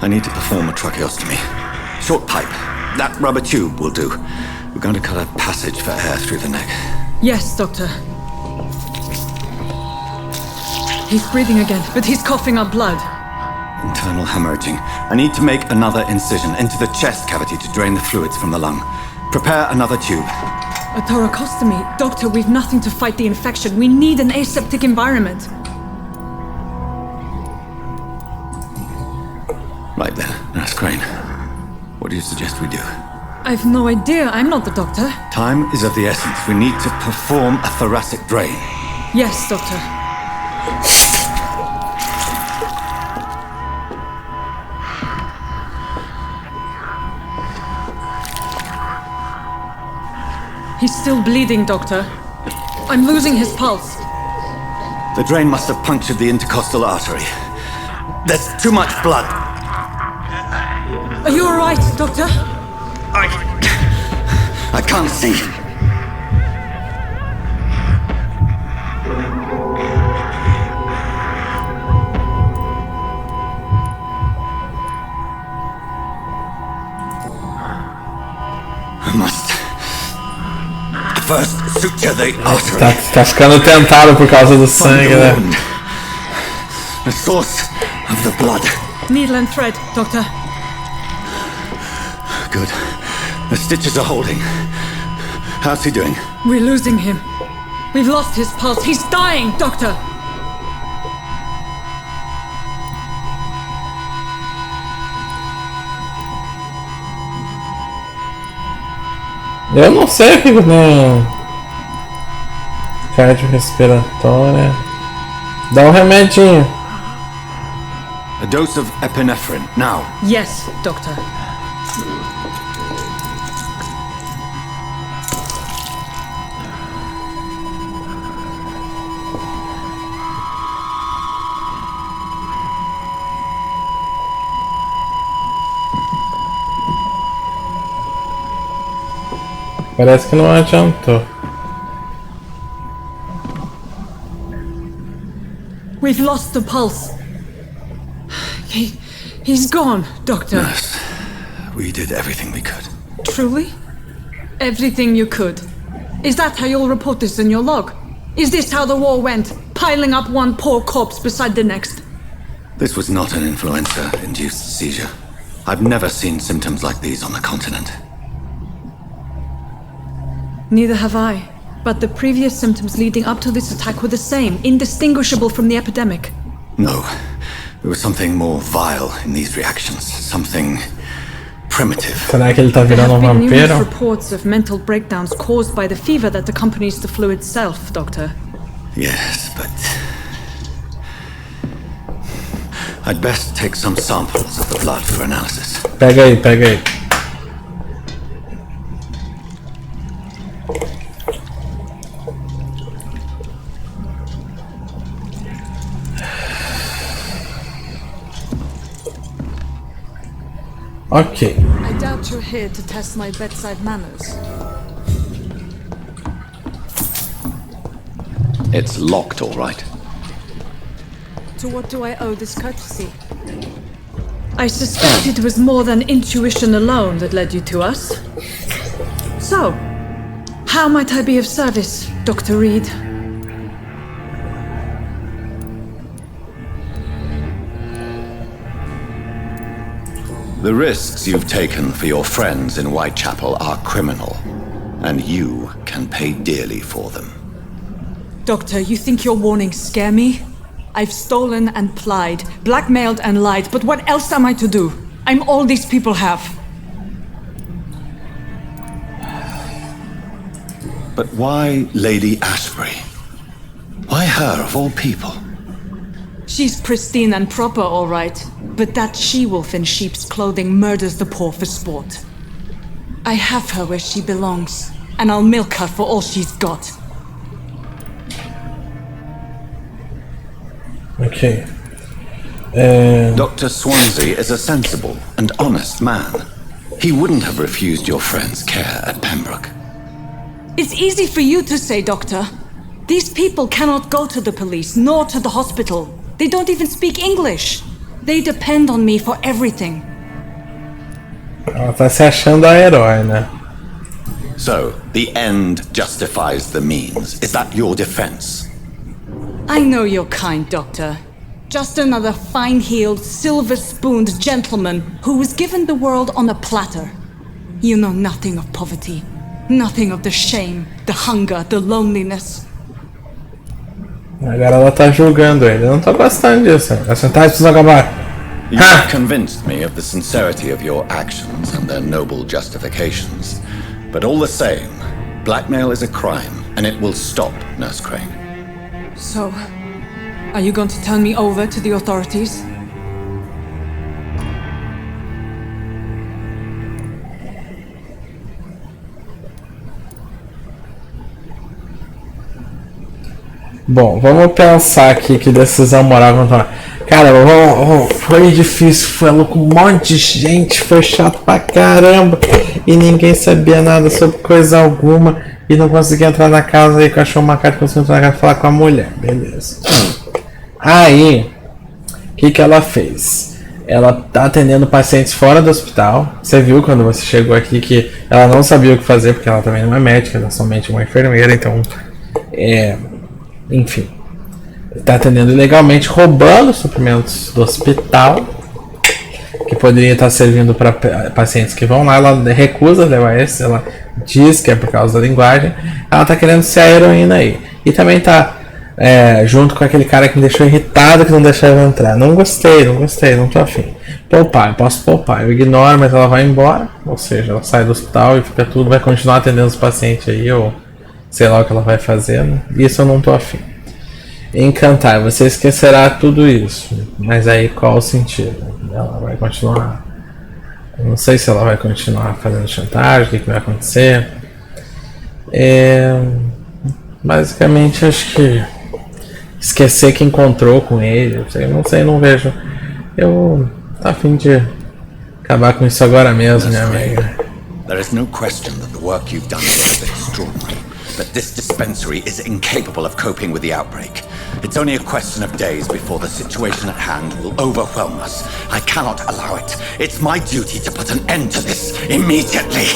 I need to perform a tracheostomy. Short pipe. That rubber tube will do. We're going to cut a passage for air through the neck. Yes, Doctor. He's breathing again, but he's coughing up blood. Internal hemorrhaging. I need to make another incision into the chest cavity to drain the fluids from the lung. Prepare another tube. A thoracostomy? Doctor, we've nothing to fight the infection. We need an aseptic environment. Right then, Nurse Crane. What do you suggest we do? I've no idea. I'm not the doctor. Time is of the essence. We need to perform a thoracic drain. Yes, Doctor. He's still bleeding, Doctor. I'm losing his pulse. The drain must have punctured the intercostal artery. There's too much blood. Are you alright, Doctor? I can't see. I must first suture the artery. Tá ficando tentado por causa do sangue, né? The source of the blood. Needle and thread, Doctor. Good. The stitches are holding. How's he doing? We're losing him. We've lost his pulse. He's dying, Doctor. Eu não sei o que não. Cardiorrespiratória. Dá um remedinho. A dose of epinephrine, now. Yes, Doctor. Parece que não adiantou. We've lost the pulse. He's gone, Doctor. Nurse, we did everything we could. Truly? Everything you could. Is that how you'll report this in your log? Is this how the war went? Piling up one poor corpse beside the next? This was not an influenza-induced seizure. I've never seen symptoms like these on the continent. Neither have I. But the previous symptoms leading up to this attack were the same, indistinguishable from the epidemic. No. There was something more vile in these reactions. Something primitive. Será que ele tá virando um There have been vampiro? numerous reports of mental breakdowns caused by the fever that accompanies the flu itself, Doctor. Yes, but I'd best take some samples of the blood for analysis. Pega aí, pega aí. Ok. I doubt you're here to test my bedside manners. It's locked, all right. To what do I owe this courtesy? I suspect it was more than intuition alone that led you to us. So, how might I be of service, Dr. Reed? The risks you've taken for your friends in Whitechapel are criminal, and you can pay dearly for them. Doctor, you think your warnings scare me? I've stolen and plied, blackmailed and lied, but what else am I to do? I'm all these people have. But why Lady Ashbury? Why her, of all people? She's pristine and proper, all right. But that she-wolf in sheep's clothing murders the poor for sport. I have her where she belongs, and I'll milk her for all she's got. Ok. Dr. Swansea is a sensible and honest man. He wouldn't have refused your friend's care at Pembroke. It's easy for you to say, Doctor. These people cannot go to the police, nor to the hospital. They don't even speak English. They depend on me for everything. Ela tá se achando a herói, né? So, the end justifies the means. Is that your defense? I know you're kind, Doctor. Just another fine-heeled, silver-spooned gentleman who was given the world on a platter. You know nothing of poverty. Nothing of the shame, the hunger, the loneliness. Agora ela tá julgando ele. Eu não tô gostando disso. As chantagens precisam acabar. You've convinced me of the sincerity of your actions and their noble justifications. But all the same, blackmail is a crime, and it will stop, Nurse Crane. So, are you going to turn me over to the authorities? Bom, vamos pensar aqui que decisão moral vamos tomar. Cara, foi difícil, falou com um monte de gente, foi chato pra caramba. E ninguém sabia nada sobre coisa alguma. E não conseguia entrar na casa e achou uma carta, conseguiu entrar na casa e falar com a mulher. Beleza. Aí, o que ela fez? Ela tá atendendo pacientes fora do hospital. Você viu quando você chegou aqui que ela não sabia o que fazer, porque ela também não é médica, ela é somente uma enfermeira, então... enfim. Tá atendendo ilegalmente, roubando suprimentos do hospital, que poderia estar servindo para pacientes que vão lá. Ela recusa levar esse, ela diz que é por causa da linguagem. Ela tá querendo ser a heroína aí. E também tá junto com aquele cara que me deixou irritado, que não deixava eu entrar. Não gostei, não tô afim. Poupar, eu posso poupar. Eu ignoro, mas ela vai embora. Ou seja, ela sai do hospital e fica tudo, vai continuar atendendo os pacientes aí, ou sei lá o que ela vai fazer. Né? Isso eu não tô afim. Encantar, você esquecerá tudo isso. Mas aí qual o sentido? Ela vai continuar. Eu não sei se ela vai continuar fazendo chantagem, o que vai acontecer. Basicamente acho que esquecer que encontrou com ele. Não sei, não vejo. Eu tô a fim de acabar com isso agora mesmo, minha amiga. There is no question that the work you've done is extraordinary, but this dispensary is incapable of coping with the outbreak. It's only a question of days before the situation at hand will overwhelm us. I cannot allow it. It's my duty to put an end to this immediately.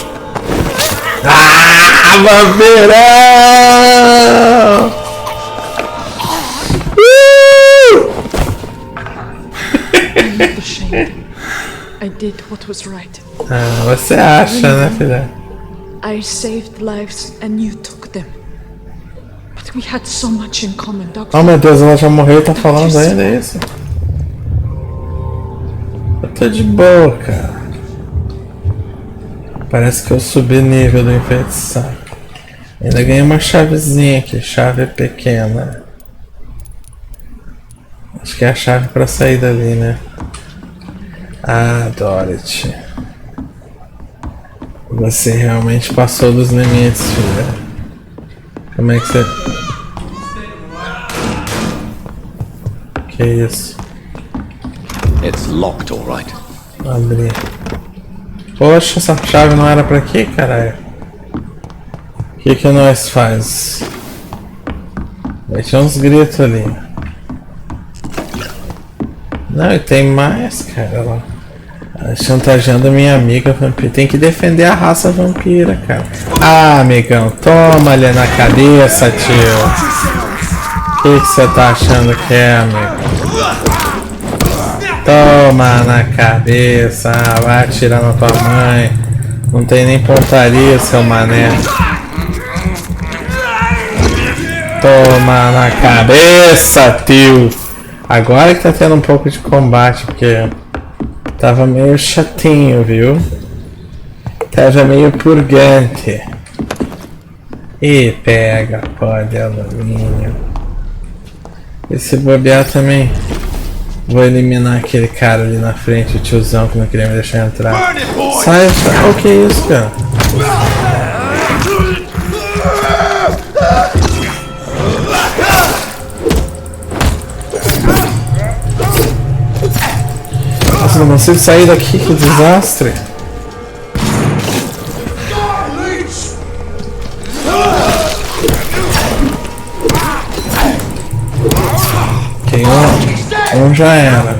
Vampiro! I'm not ashamed. I did what was right. Você acha, né, filha? I saved lives and you took them. But we had so much in common, Doctor. Oh meu Deus, ela já morreu e tá falando ainda isso? Eu tô de boa, cara. Parece que eu subi nível do enfeitiçar. Ainda ganhei uma chavezinha aqui, chave pequena. Acho que é a chave pra sair dali, né? Ah, Dorothy. Você realmente passou dos limites, filha. Como é que você... Que isso? It's locked, all right. Abri. Poxa, essa chave não era pra quê, caralho? O que nós faz? Vai ter uns gritos ali. Não, e tem mais, cara, lá. Chantageando minha amiga vampira. Tem que defender a raça vampira, cara. Ah, amigão, toma ali na cabeça, tio. O que você tá achando que é, amigo? Toma na cabeça. Vai atirar na tua mãe. Não tem nem pontaria, seu mané. Toma na cabeça, tio. Agora que tá tendo um pouco de combate, porque tava meio chatinho, viu? Tava meio purgante. E pega, pó de alumínio. E se bobear também, vou eliminar aquele cara ali na frente, o tiozão que não queria me deixar entrar. Sai, sai. O que é isso, cara? Nossa, não consigo sair daqui, que desastre. Ok, um já era.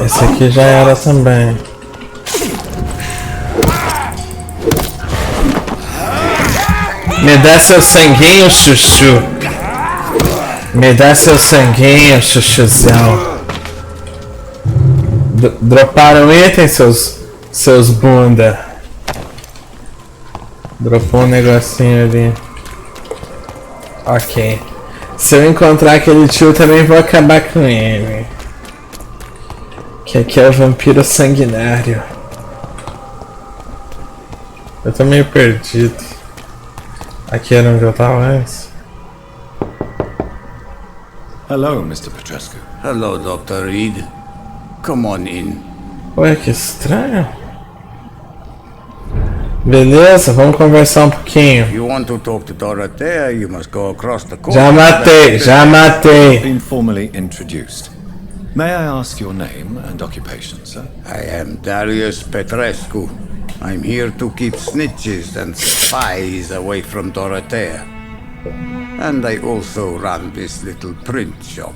Esse aqui já era também. Me dá seu sanguinho, chuchu. Me dá seu sanguinho, chuchuzão. Droparam item, seus bunda. Dropou um negocinho ali. Ok. Se eu encontrar aquele tio, também vou acabar com ele. Que aqui é o vampiro sanguinário. Eu tô meio perdido. Aqui era onde eu tava antes. Hello, Mr. Petrescu. Hello, Dr. Reed. Come on in. Ué, que estranho. Beleza, vamos conversar um pouquinho. You want to talk to Dorothea, you must go across the court. Já matei. Been formally introduced. May I ask your name and occupation, sir? I am Darius Petrescu. I'm here to keep snitches and spies away from Dorothea. And I also run this little print shop.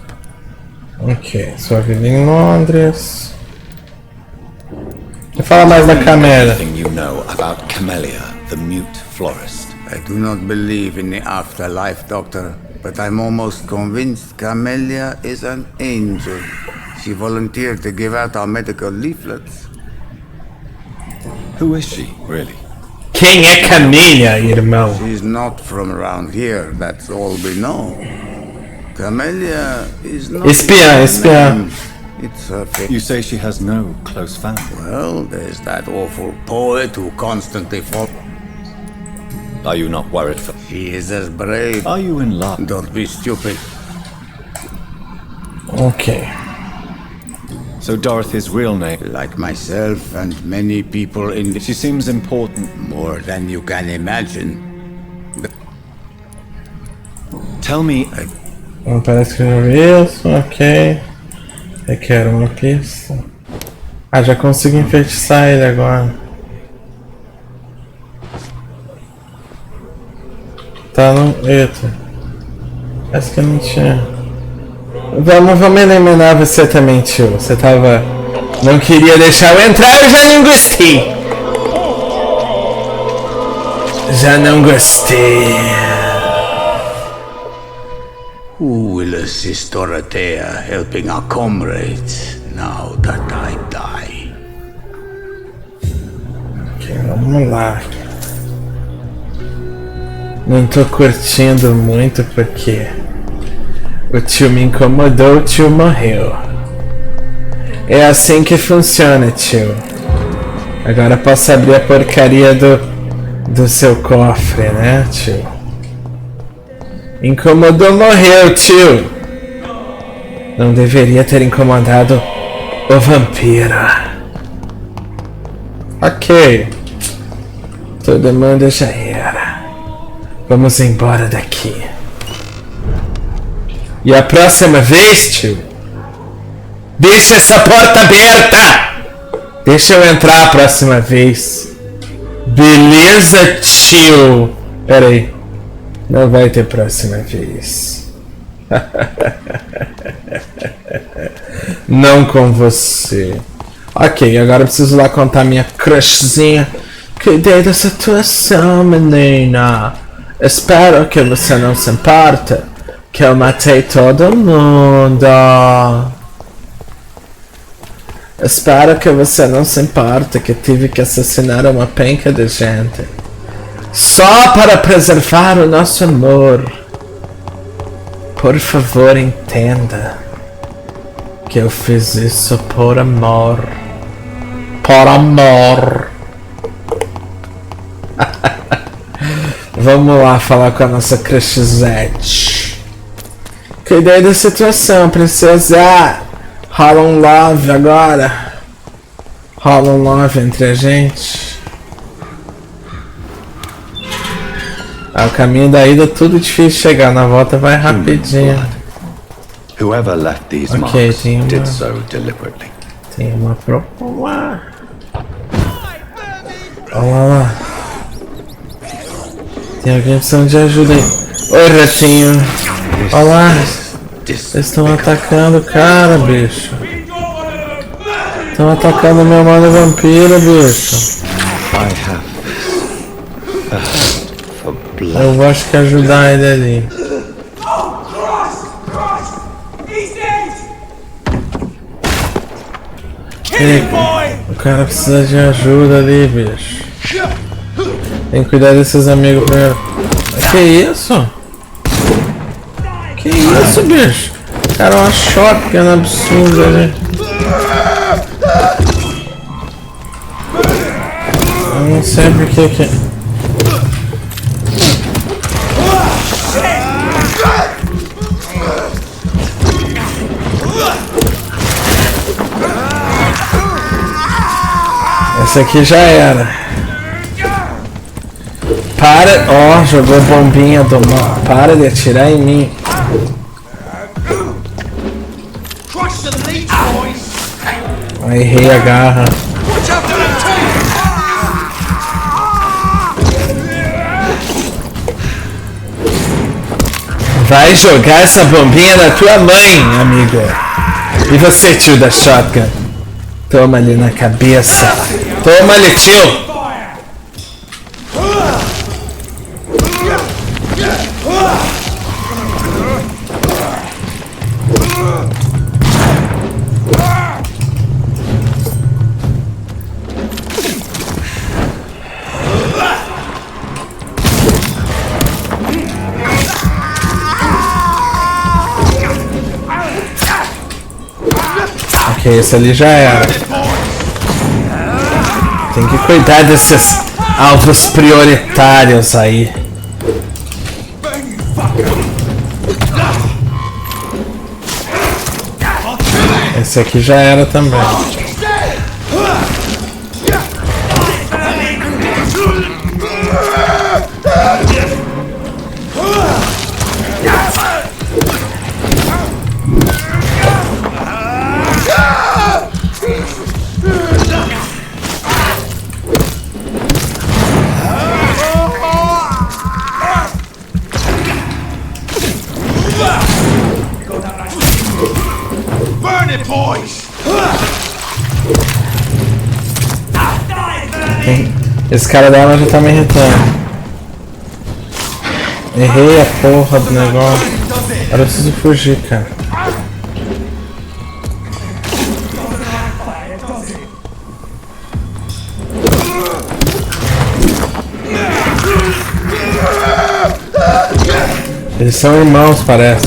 Ok, sua vida em Londres. Fala mais da Camélia. Anything you know about Camellia, the mute florist? I do not believe in the afterlife, Doctor, but I'm almost convinced Camellia is an angel. She volunteered to give out our medical leaflets. Who is she, really? Quem é Camellia, irmão? She's not from around here, that's all we know. Camellia is not... Espiã. It's her fate. You say she has no close family? Well, there's that awful poet who constantly falls. Are you not worried for... He is as brave. Are you in love? Don't be stupid. Ok. So Dorothy's real name... Like myself and many people in the... She seems important. More than you can imagine. Tell me... Parece que eu vi isso, ok. Requer uma pista. Ah, já consigo enfeitiçar ele agora. Tá no... Eita. Parece que não tinha. Vamos eliminar você também, tio. Você tava... Não queria deixar eu entrar, eu já não gostei. Já não gostei. Who will assist Dorothea helping our comrades now that I die? Ok, vamos lá. Não tô curtindo muito porque o tio me incomodou, o tio morreu. É assim que funciona, tio. Agora posso abrir a porcaria do seu cofre, né, tio? Incomodou, morreu, tio. Não deveria ter incomodado o vampiro. Ok. Toda demanda já era. Vamos embora daqui. E a próxima vez, tio, deixa essa porta aberta. Deixa eu entrar a próxima vez. Beleza, tio? Pera aí. Não vai ter próxima vez. Não com você. Ok, agora eu preciso lá contar minha crushzinha. Cuidei da situação, menina. Espero que você não se importa que eu matei todo mundo. Espero que você não se importa que tive que assassinar uma penca de gente. Só para preservar o nosso amor. Por favor, entenda que eu fiz isso por amor. Por amor. Vamos lá falar com a nossa crushzete. Cuidei da situação, princesa. Rola um love agora. Rola um love entre a gente. Ah, o caminho da ida tudo difícil chegar, na volta vai rapidinho. Whoever left these Ok, marks did so deliberately. Tem uma Olha lá. Tem alguém precisando de ajuda aí. Oi, ratinho. Olha lá. Eles estão atacando o cara, bicho. Estão atacando meu mano vampiro, bicho. Eu acho que ajudar ele ali. Ei, o cara precisa de ajuda ali, bicho. Tem que cuidar desses amigos primeiro. Que isso? Que isso, bicho? O cara é uma shotgun absurda ali. Eu não sei porque que... Esse aqui já era. Para! Ó, jogou bombinha do mal. Para de atirar em mim. Errei a garra. Vai jogar essa bombinha na tua mãe, amigo. E você, tio da shotgun? Toma ali na cabeça. Toma ali, tio. Ok, esse ali já era. Tem que cuidar desses alvos prioritários aí. Esse aqui já era também. Esse cara dela já tá me irritando. Errei a porra do negócio. Agora eu preciso fugir, cara. Eles são irmãos, parece.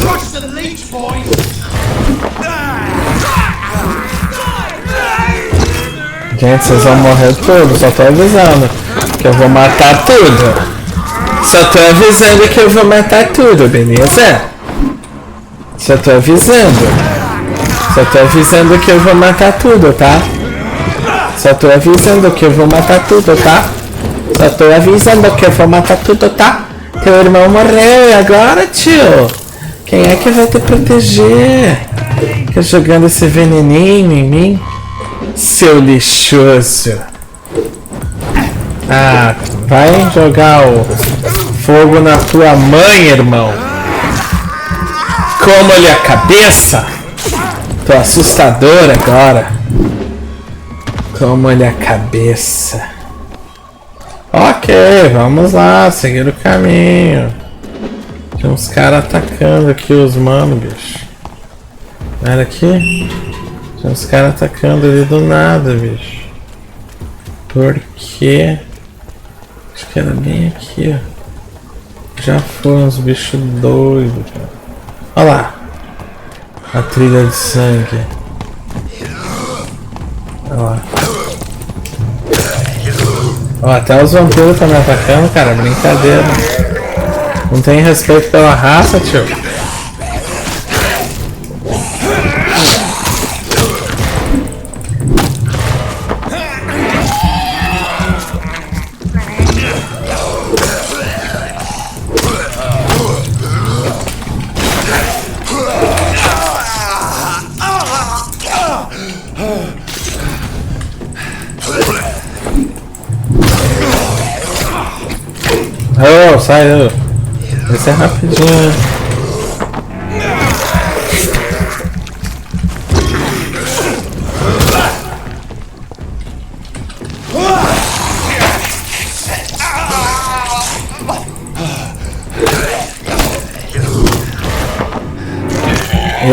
Gente, vocês vão morrer todos, só tô avisando que eu vou matar tudo. Só tô avisando que eu vou matar tudo, beleza? Só tô avisando. Só tô avisando que eu vou matar tudo, tá? Só tô avisando que eu vou matar tudo, tá? Só tô avisando que eu vou matar tudo, tá? Teu irmão morreu e agora, tio? Quem é que vai te proteger? Fica jogando esse veneninho em mim? Seu lixoso. Ah, vai jogar o fogo na tua mãe, irmão. Como-lhe a cabeça. Tô assustador agora. Como-lhe a cabeça. Ok, vamos lá, seguir o caminho. Tem uns caras atacando aqui os mano, bicho. Olha aqui. Tem uns caras atacando ali do nada, bicho. Por quê? Acho que era bem aqui, ó. Já foram uns bichos doidos, cara. Olha lá. A trilha de sangue. Olha lá. Ó, até os vampiros estão me atacando, cara. Brincadeira. Não tem respeito pela raça, tio. Oh, saiu. Esse é rapidinho.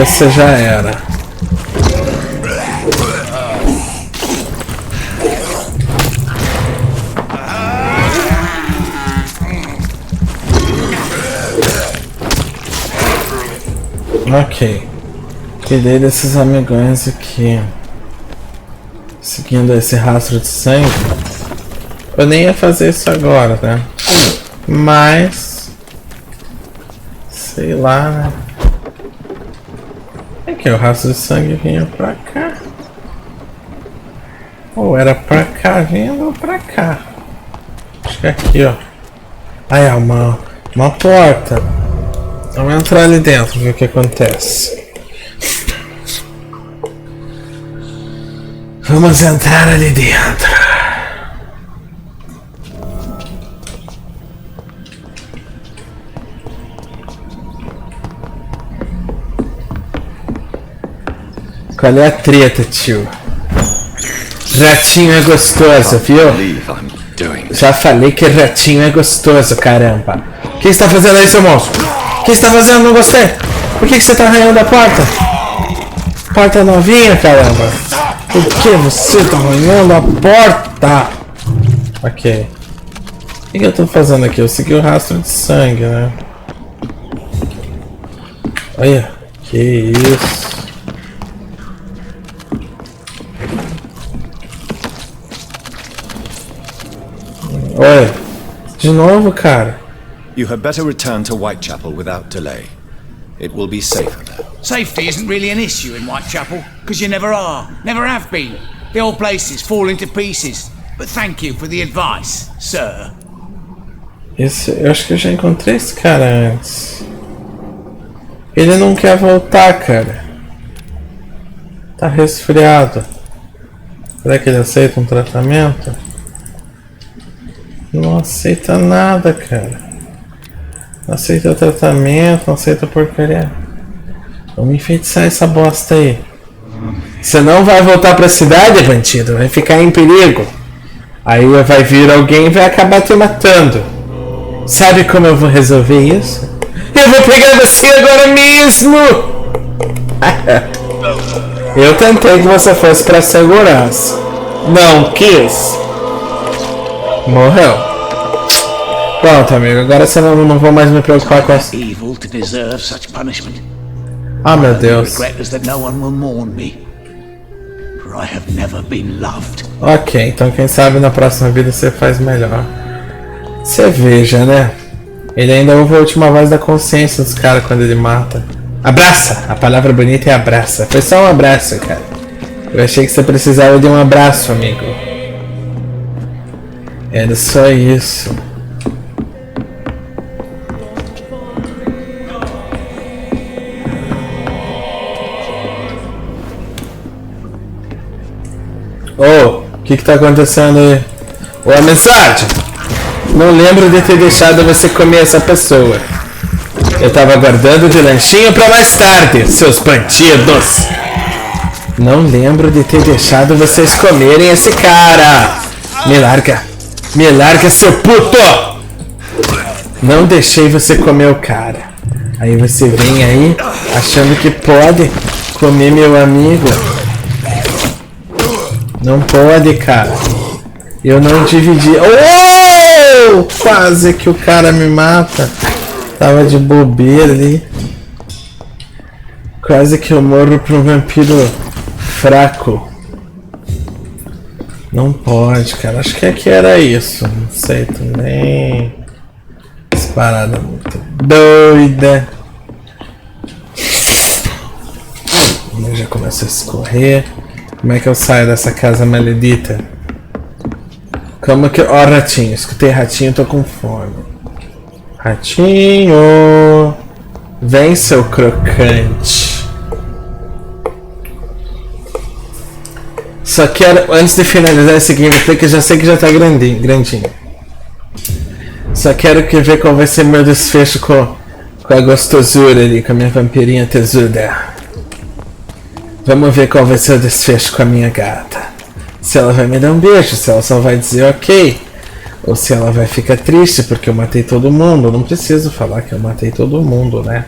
Esse já era. Ok, cuidei desses amigões aqui. Seguindo esse rastro de sangue. Eu nem ia fazer isso agora, né? Mas... sei lá, né? Aqui, o rastro de sangue vinha pra cá. Ou era pra cá vindo ou pra cá. Acho que é aqui, ó. Aí é uma porta. Vamos entrar ali dentro, ver o que acontece. Vamos entrar ali dentro. Qual é a treta, tio? Ratinho é gostoso, viu? Já falei que ratinho é gostoso, caramba. O que você tá fazendo aí, seu monstro? O que você tá fazendo? Não gostei. Por que você tá arranhando a porta? Porta novinha, caramba. Por que você tá arranhando a porta? Ok. O que eu tô fazendo aqui? Eu segui o rastro de sangue, né? Olha. Que isso. Oi. De novo, cara. You had better return to Whitechapel without delay. It will be safer there. Safety isn't really an issue in Whitechapel, because you never are, never have been. The old place is falling to pieces. But thank you for the advice, sir. Eu acho que eu já encontrei esse cara antes. Ele não quer voltar, cara. Tá resfriado. Será que ele aceita um tratamento? Não aceita nada, cara. Não aceita tratamento, não aceita porcaria. Vamos enfeitiçar essa bosta aí. Você não vai voltar pra cidade, bandido. Vai ficar em perigo. Aí vai vir alguém e vai acabar te matando. Sabe como eu vou resolver isso? Eu vou pegar você agora mesmo! Eu tentei que você fosse pra segurança. Não quis. Morreu. Pronto, amigo. Agora você não vou mais me preocupar com essa. Ah, meu Deus. Ok, então quem sabe na próxima vida você faz melhor. Você veja, né? Ele ainda ouve a última voz da consciência dos caras quando ele mata. Abraça! A palavra bonita é abraça. Foi só um abraço, cara. Eu achei que você precisava de um abraço, amigo. Era só isso. Oh, o que tá acontecendo aí? Ô, a mensagem! Não lembro de ter deixado você comer essa pessoa. Eu tava guardando de lanchinho pra mais tarde, seus bandidos! Não lembro de ter deixado vocês comerem esse cara! Me larga! Me larga, seu puto! Não deixei você comer o cara. Aí você vem aí, achando que pode comer meu amigo. Não pode, cara. Eu não dividi. Oh! Quase que o cara me mata. Tava de bobeira ali. Quase que eu morro pra um vampiro fraco. Não pode, cara. Acho que aqui era isso. Não sei também. Essa parada muito doida. Já começa a escorrer. Como é que eu saio dessa casa maledita? Como que... Ó, ratinho. Escutei ratinho, tô com fome. Ratinho! Vem, seu crocante. Só quero... Antes de finalizar esse gameplay, que eu já sei que já tá grandinho. Só quero ver qual vai ser meu desfecho com a gostosura ali, com a minha vampirinha tesuda. Vamos ver qual vai ser o desfecho com a minha gata. Se ela vai me dar um beijo, se ela só vai dizer ok. Ou se ela vai ficar triste porque eu matei todo mundo. Não preciso falar que eu matei todo mundo, né?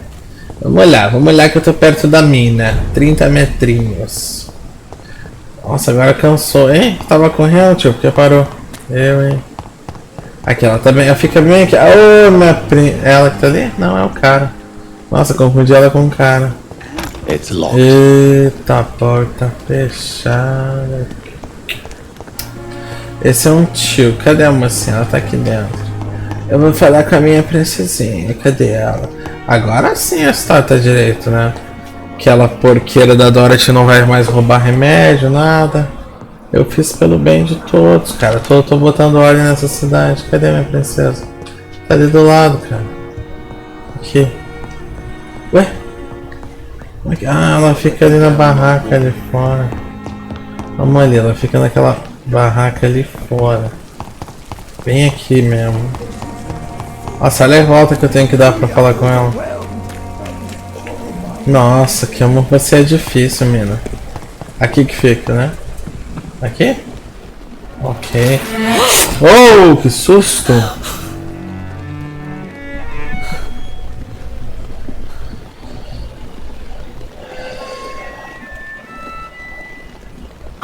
Vamos olhar que eu tô perto da mina. 30 metrinhos. Nossa, agora cansou, hein? Tava correndo, tio, porque parou. Eu, hein? Aqui, ela também, ela fica bem aqui. Ô, minha prima. Ela que tá ali? Não, é o cara. Nossa, confundi ela com o cara. Eita, porta fechada. Esse é um tio. Cadê a mocinha? Ela tá aqui dentro. Eu vou falar com a minha princesinha. Cadê ela? Agora sim a história tá direito, né? Aquela porqueira da Dorothy não vai mais roubar remédio, nada. Eu fiz pelo bem de todos, cara. Tô botando ordem nessa cidade. Cadê minha princesa? Tá ali do lado, cara. Aqui. Ué? Ah, ela fica ali na barraca ali fora. Vamos ali, ela fica naquela barraca ali fora. Bem aqui mesmo. Nossa, olha a volta que eu tenho que dar pra falar com ela. Nossa, que amor, você é difícil, mina. Aqui que fica, né? Aqui? Ok. Oh, que susto!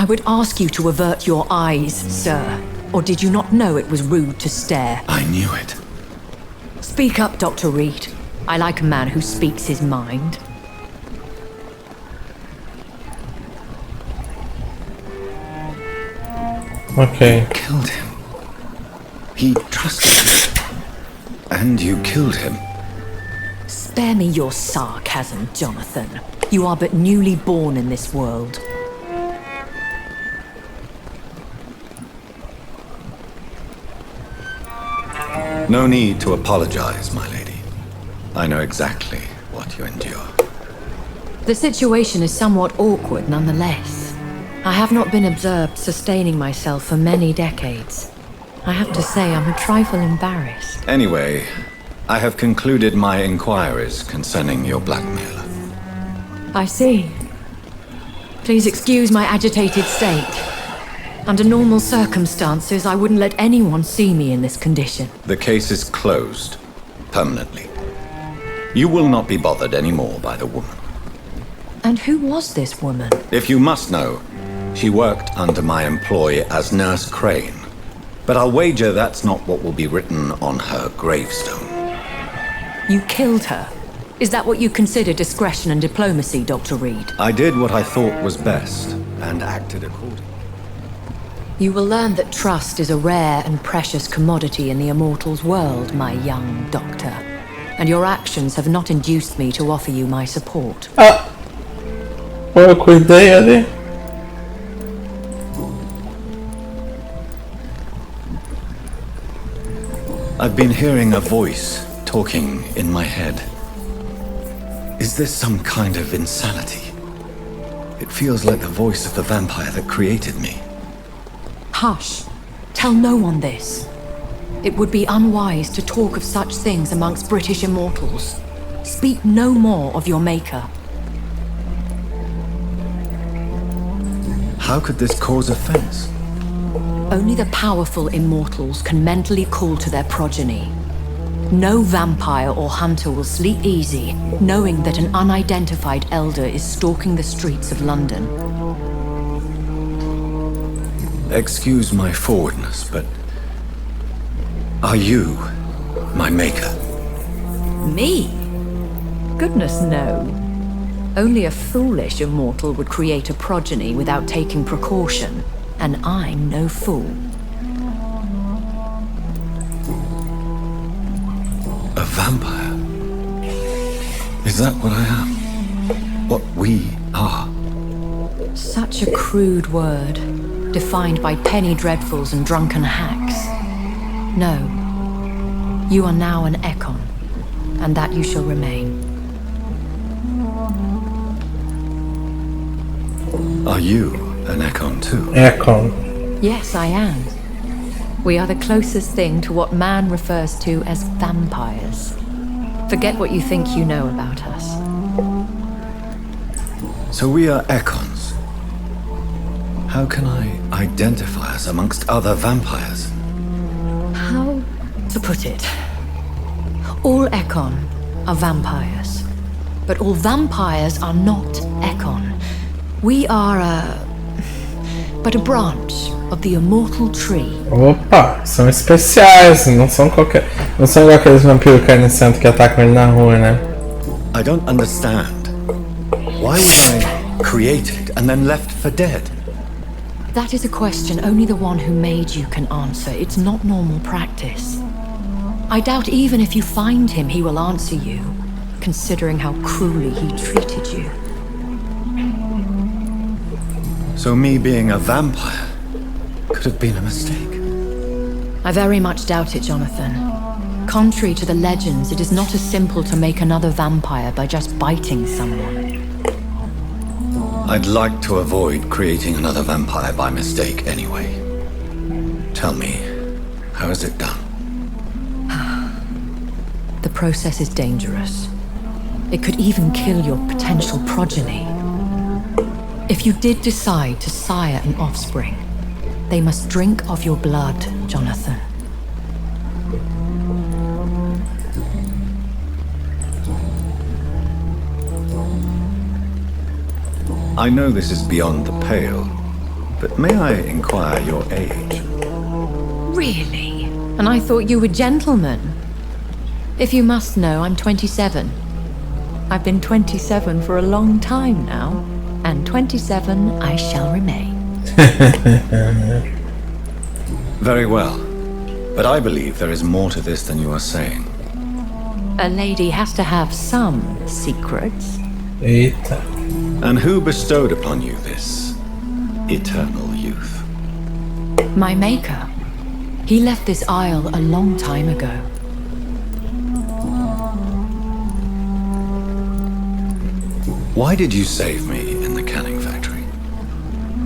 I would ask you to avert your eyes, sir. Or did you not know it was rude to stare? I knew it. Speak up, Dr. Reed. I like a man who speaks his mind. Okay. You killed him. He trusted you. And you killed him. Spare me your sarcasm, Jonathan. You are but newly born in this world. No need to apologize, my lady. I know exactly what you endure. The situation is somewhat awkward nonetheless. I have not been observed sustaining myself for many decades. I have to say I'm a trifle embarrassed. Anyway, I have concluded my inquiries concerning your blackmailer. I see. Please excuse my agitated state. Under normal circumstances, I wouldn't let anyone see me in this condition. The case is closed. Permanently. You will not be bothered anymore by the woman. And who was this woman? If you must know, she worked under my employ as Nurse Crane. But I'll wager that's not what will be written on her gravestone. You killed her? Is that what you consider discretion and diplomacy, Dr. Reed? I did what I thought was best, and acted accordingly. You will learn that trust is a rare and precious commodity in the immortals world, my young doctor. And your actions have not induced me to offer you my support. Eu cuidei ali. I've been hearing a voice talking in my head. Is this some kind of insanity? It feels like the voice of the vampire that created me. Hush. Tell no one this. It would be unwise to talk of such things amongst British immortals. Speak no more of your maker. How could this cause offense? Only the powerful immortals can mentally call to their progeny. No vampire or hunter will sleep easy, knowing that an unidentified elder is stalking the streets of London. Excuse my forwardness, but are you my maker? Me? Goodness, no. Only a foolish immortal would create a progeny without taking precaution, and I'm no fool. A vampire? Is that what I am? What we are? Such a crude word, defined by penny dreadfuls and drunken hacks. No. You are now an Ekon, and that you shall remain. Are you an Ekon too? Ekon. Yes, I am. We are the closest thing to what man refers to as vampires. Forget what you think you know about us. So we are Ekons. How can I identify us amongst other vampires? How to put it? All Ekon are vampires. But all vampires are not Ekon. We are but a branch of the immortal tree. Opa, são especiais, não são qualquer. Não são igual aqueles vampiros carnicentos que atacam ele na rua, né? I don't understand. Why was I created and then left for dead? That is a question only the one who made you can answer. It's not normal practice. I doubt even if you find him, he will answer you, considering how cruelly he treated you. So me being a vampire could have been a mistake. I very much doubt it, Jonathan. Contrary to the legends, it is not as simple to make another vampire by just biting someone. I'd like to avoid creating another vampire by mistake anyway. Tell me, how is it done? The process is dangerous. It could even kill your potential progeny. If you did decide to sire an offspring, they must drink of your blood, Jonathan. I know this is beyond the pale, but may I inquire your age? Really? And I thought you were gentlemen. If you must know, I'm 27. I've been 27 for a long time now, and 27 I shall remain. Very well, but I believe there is more to this than you are saying. A lady has to have some secrets. Eita. And who bestowed upon you this eternal youth? My maker. He left this isle a long time ago. Why did you save me in the canning factory?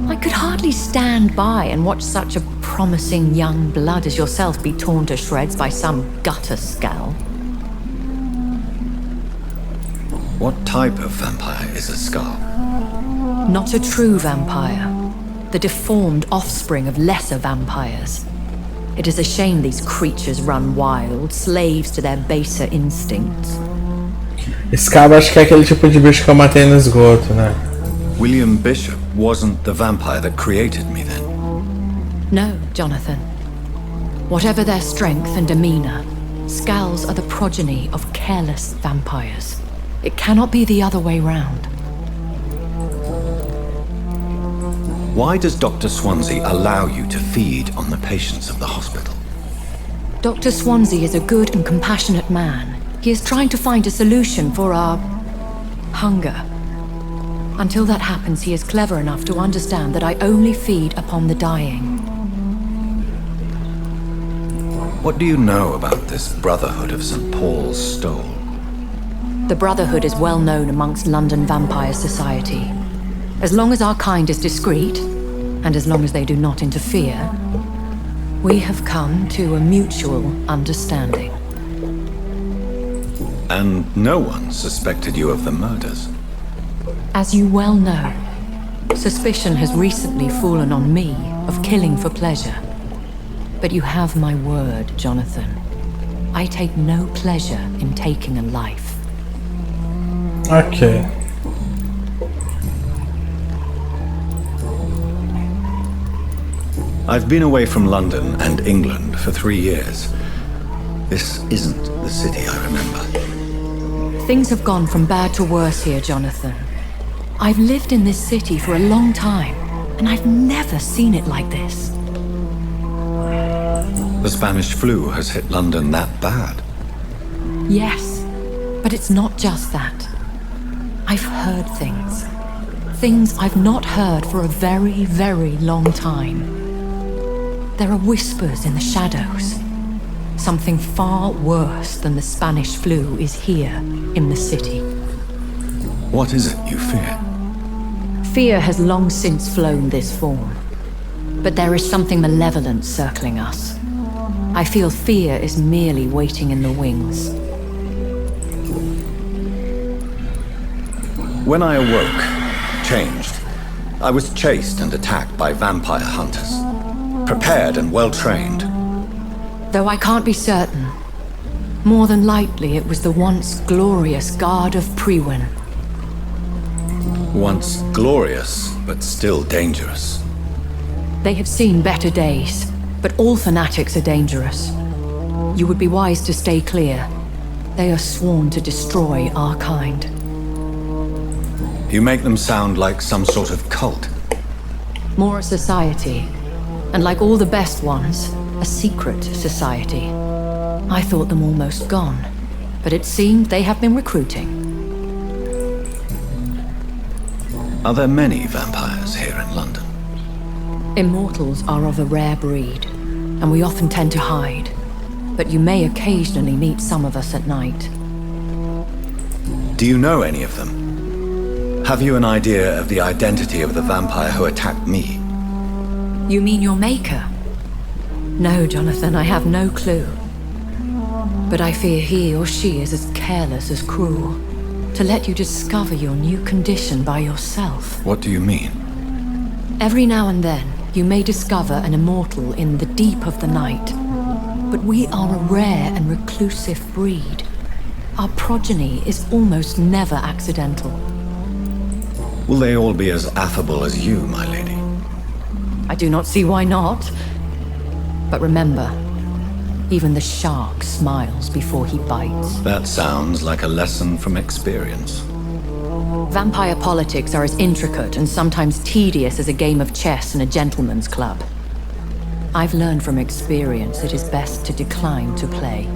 I could hardly stand by and watch such a promising young blood as yourself be torn to shreds by some gutter scowl. What type of vampire is a skull? Not a true vampire. The deformed offspring of lesser vampires. It is a shame these creatures run wild, slaves to their baser instincts. Esse cabo acho que é aquele tipo de bicho que eu matei no esgoto, né? William Bishop wasn't the vampire that created me then? No, Jonathan. Whatever their strength and demeanor, Skulls are the progeny of careless vampires. It cannot be the other way round. Why does Dr. Swansea allow you to feed on the patients of the hospital? Dr. Swansea is a good and compassionate man. He is trying to find a solution for our hunger. Until that happens, he is clever enough to understand that I only feed upon the dying. What do you know about this Brotherhood of St. Paul's Stole? The Brotherhood is well known amongst London Vampire Society. As long as our kind is discreet, and as long as they do not interfere, we have come to a mutual understanding. And no one suspected you of the murders? As you well know, suspicion has recently fallen on me of killing for pleasure. But you have my word, Jonathan. I take no pleasure in taking a life. Okay. I've been away from London and England for 3 years. This isn't the city I remember. Things have gone from bad to worse here, Jonathan. I've lived in this city for a long time, and I've never seen it like this. The Spanish flu has hit London that bad? Yes, but it's not just that. I've heard things. Things I've not heard for a very, very long time. There are whispers in the shadows. Something far worse than the Spanish flu is here in the city. What is it you fear? Fear has long since flown this form. But there is something malevolent circling us. I feel fear is merely waiting in the wings. When I awoke, changed, I was chased and attacked by vampire hunters. Prepared and well-trained. Though I can't be certain, more than likely it was the once glorious Guard of Priwen. Once glorious, but still dangerous. They have seen better days, but all fanatics are dangerous. You would be wise to stay clear. They are sworn to destroy our kind. You make them sound like some sort of cult. More a society, and like all the best ones, a secret society. I thought them almost gone, but it seemed they have been recruiting. Are there many vampires here in London? Immortals are of a rare breed, and we often tend to hide. but you may occasionally meet some of us at night. Do you know any of them? Have you an idea of the identity of the vampire who attacked me? You mean your maker? No, Jonathan, I have no clue. But I fear he or she is as careless as cruel. To let you discover your new condition by yourself. What do you mean? Every now and then, you may discover an immortal in the deep of the night. But we are a rare and reclusive breed. Our progeny is almost never accidental. Will they all be as affable as you, my lady? I do not see why not. But remember, even the shark smiles before he bites. That sounds like a lesson from experience. Vampire politics are as intricate and sometimes tedious as a game of chess in a gentleman's club. I've learned from experience it is best to decline to play.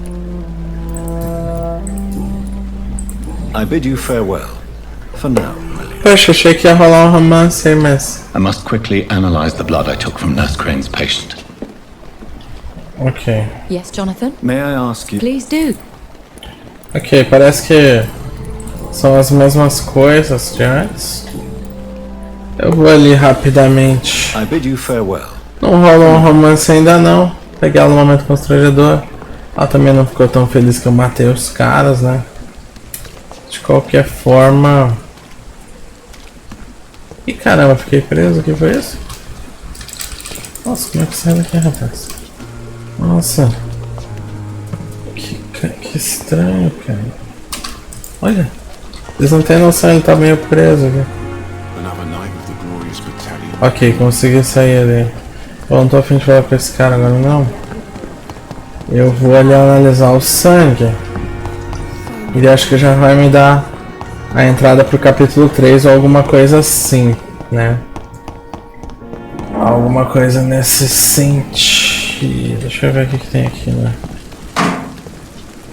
I bid you farewell. For now, my lady. Poxa, achei que ia rolar romance, mas... I must quickly analyze the blood I took from Nurse Crane's patient. Ok. Yes, Jonathan? May I ask you... Please do. Ok, parece que são as mesmas coisas de antes. Eu vou ali rapidamente. I bid you farewell. Não rolou um romance ainda não. Peguei ela no momento constrangedor. Ela também não ficou tão feliz que eu matei os caras, né? De qualquer forma... Ih, caramba, fiquei preso. O que foi isso? Nossa, como é que sai daqui, rapaz? Nossa. Que estranho, cara. Olha. Eles não têm noção, ele tá meio preso aqui. Ok, consegui sair ali. Eu não tô a fim de falar com esse cara agora, não. Eu vou ali analisar o sangue. Ele acho que já vai me dar a entrada pro capítulo 3 ou alguma coisa assim, né? Alguma coisa nesse sentido. Deixa eu ver o que tem aqui, né?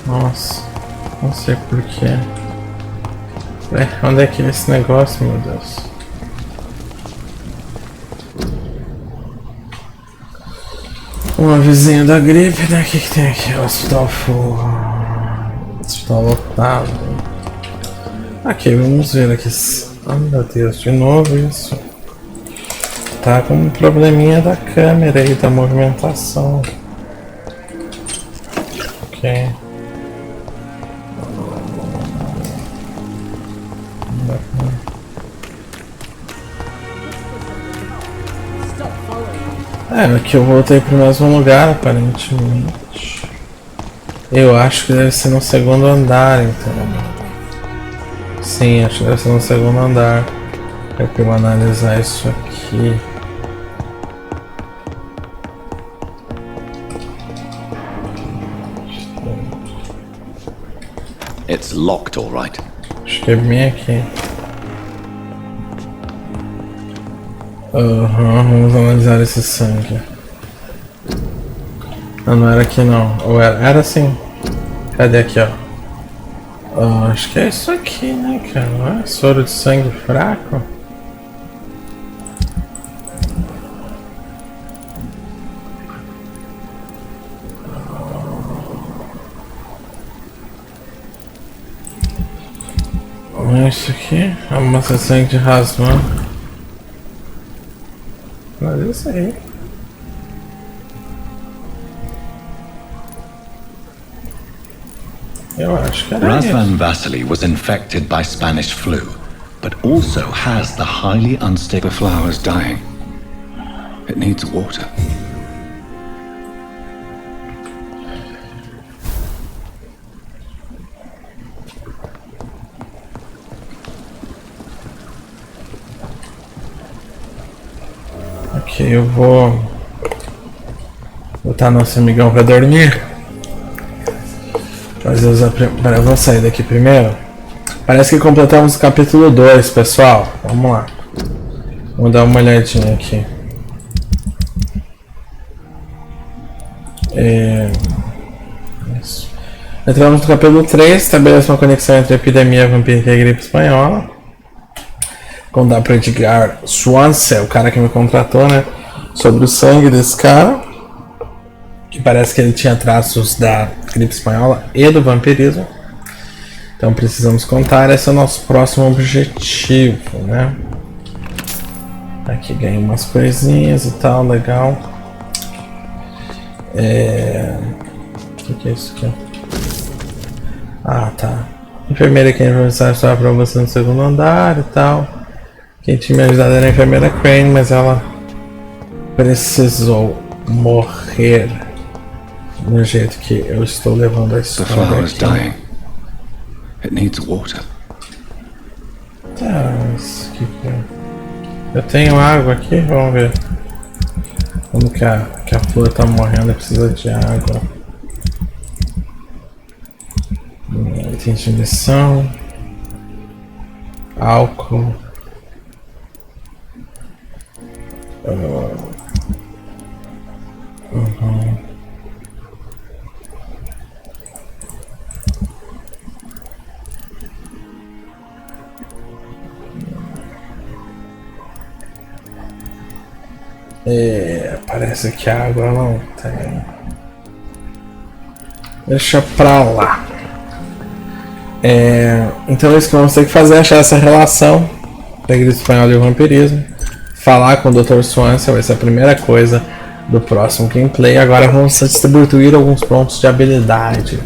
Nossa, não sei porquê. Onde é que é esse negócio, meu Deus? Um avisinho da gripe, né? O que tem aqui? Hospital full. Hospital lotado. Ok, vamos ver aqui. Oh meu Deus, de novo isso. Tá com um probleminha da câmera aí, da movimentação. Ok. Aqui eu voltei pro mesmo lugar, aparentemente. Eu acho que deve ser no segundo andar, então. Sim, acho que deve ser no segundo andar. Eu vou analisar isso aqui. It's locked, all right. Acho que é bem aqui. Vamos analisar esse sangue. Não era aqui não. Ou era assim. Cadê aqui, ó? Acho que é isso aqui, né, cara? Não é? Soro de sangue fraco? Não é isso aqui? Amostra sangue de rasma. Mas é isso aí. Eu acho que era isso. Razvan Vasily was infected by Spanish flu, but also has the highly unstable flowers dying. It needs water. Ok, eu vou botar nosso amigão pra dormir. Mas eu vou sair daqui primeiro. Parece que completamos o capítulo 2, pessoal. Vamos lá. Vamos dar uma olhadinha aqui. Isso. Entramos no capítulo 3. Estabelece uma conexão entre a epidemia vampírica e a gripe espanhola. Contar para Edgar Swansea, o cara que me contratou, né? Sobre o sangue desse cara. Que parece que ele tinha traços da gripe espanhola e do vampirismo. Então precisamos contar. Esse é o nosso próximo objetivo, né? Aqui ganhei umas coisinhas e tal, legal. O que é isso aqui? Ah, tá. Enfermeira que estava para você no segundo andar e tal. Quem tinha me ajudado era a enfermeira Crane, mas ela precisou morrer do jeito que eu estou levando a história. The flower is dying. It needs water. Tá, mas que é? Eu tenho água aqui, vamos ver. Como que a flor tá morrendo e precisa de água. Tem dimensão. Álcool. Parece que a água não tem. Deixa pra lá. Então isso que vamos ter que fazer é achar essa relação da gripe espanhola e o vampirismo. Falar com o Dr. Swansea vai ser a primeira coisa do próximo gameplay. Agora vamos distribuir alguns pontos de habilidade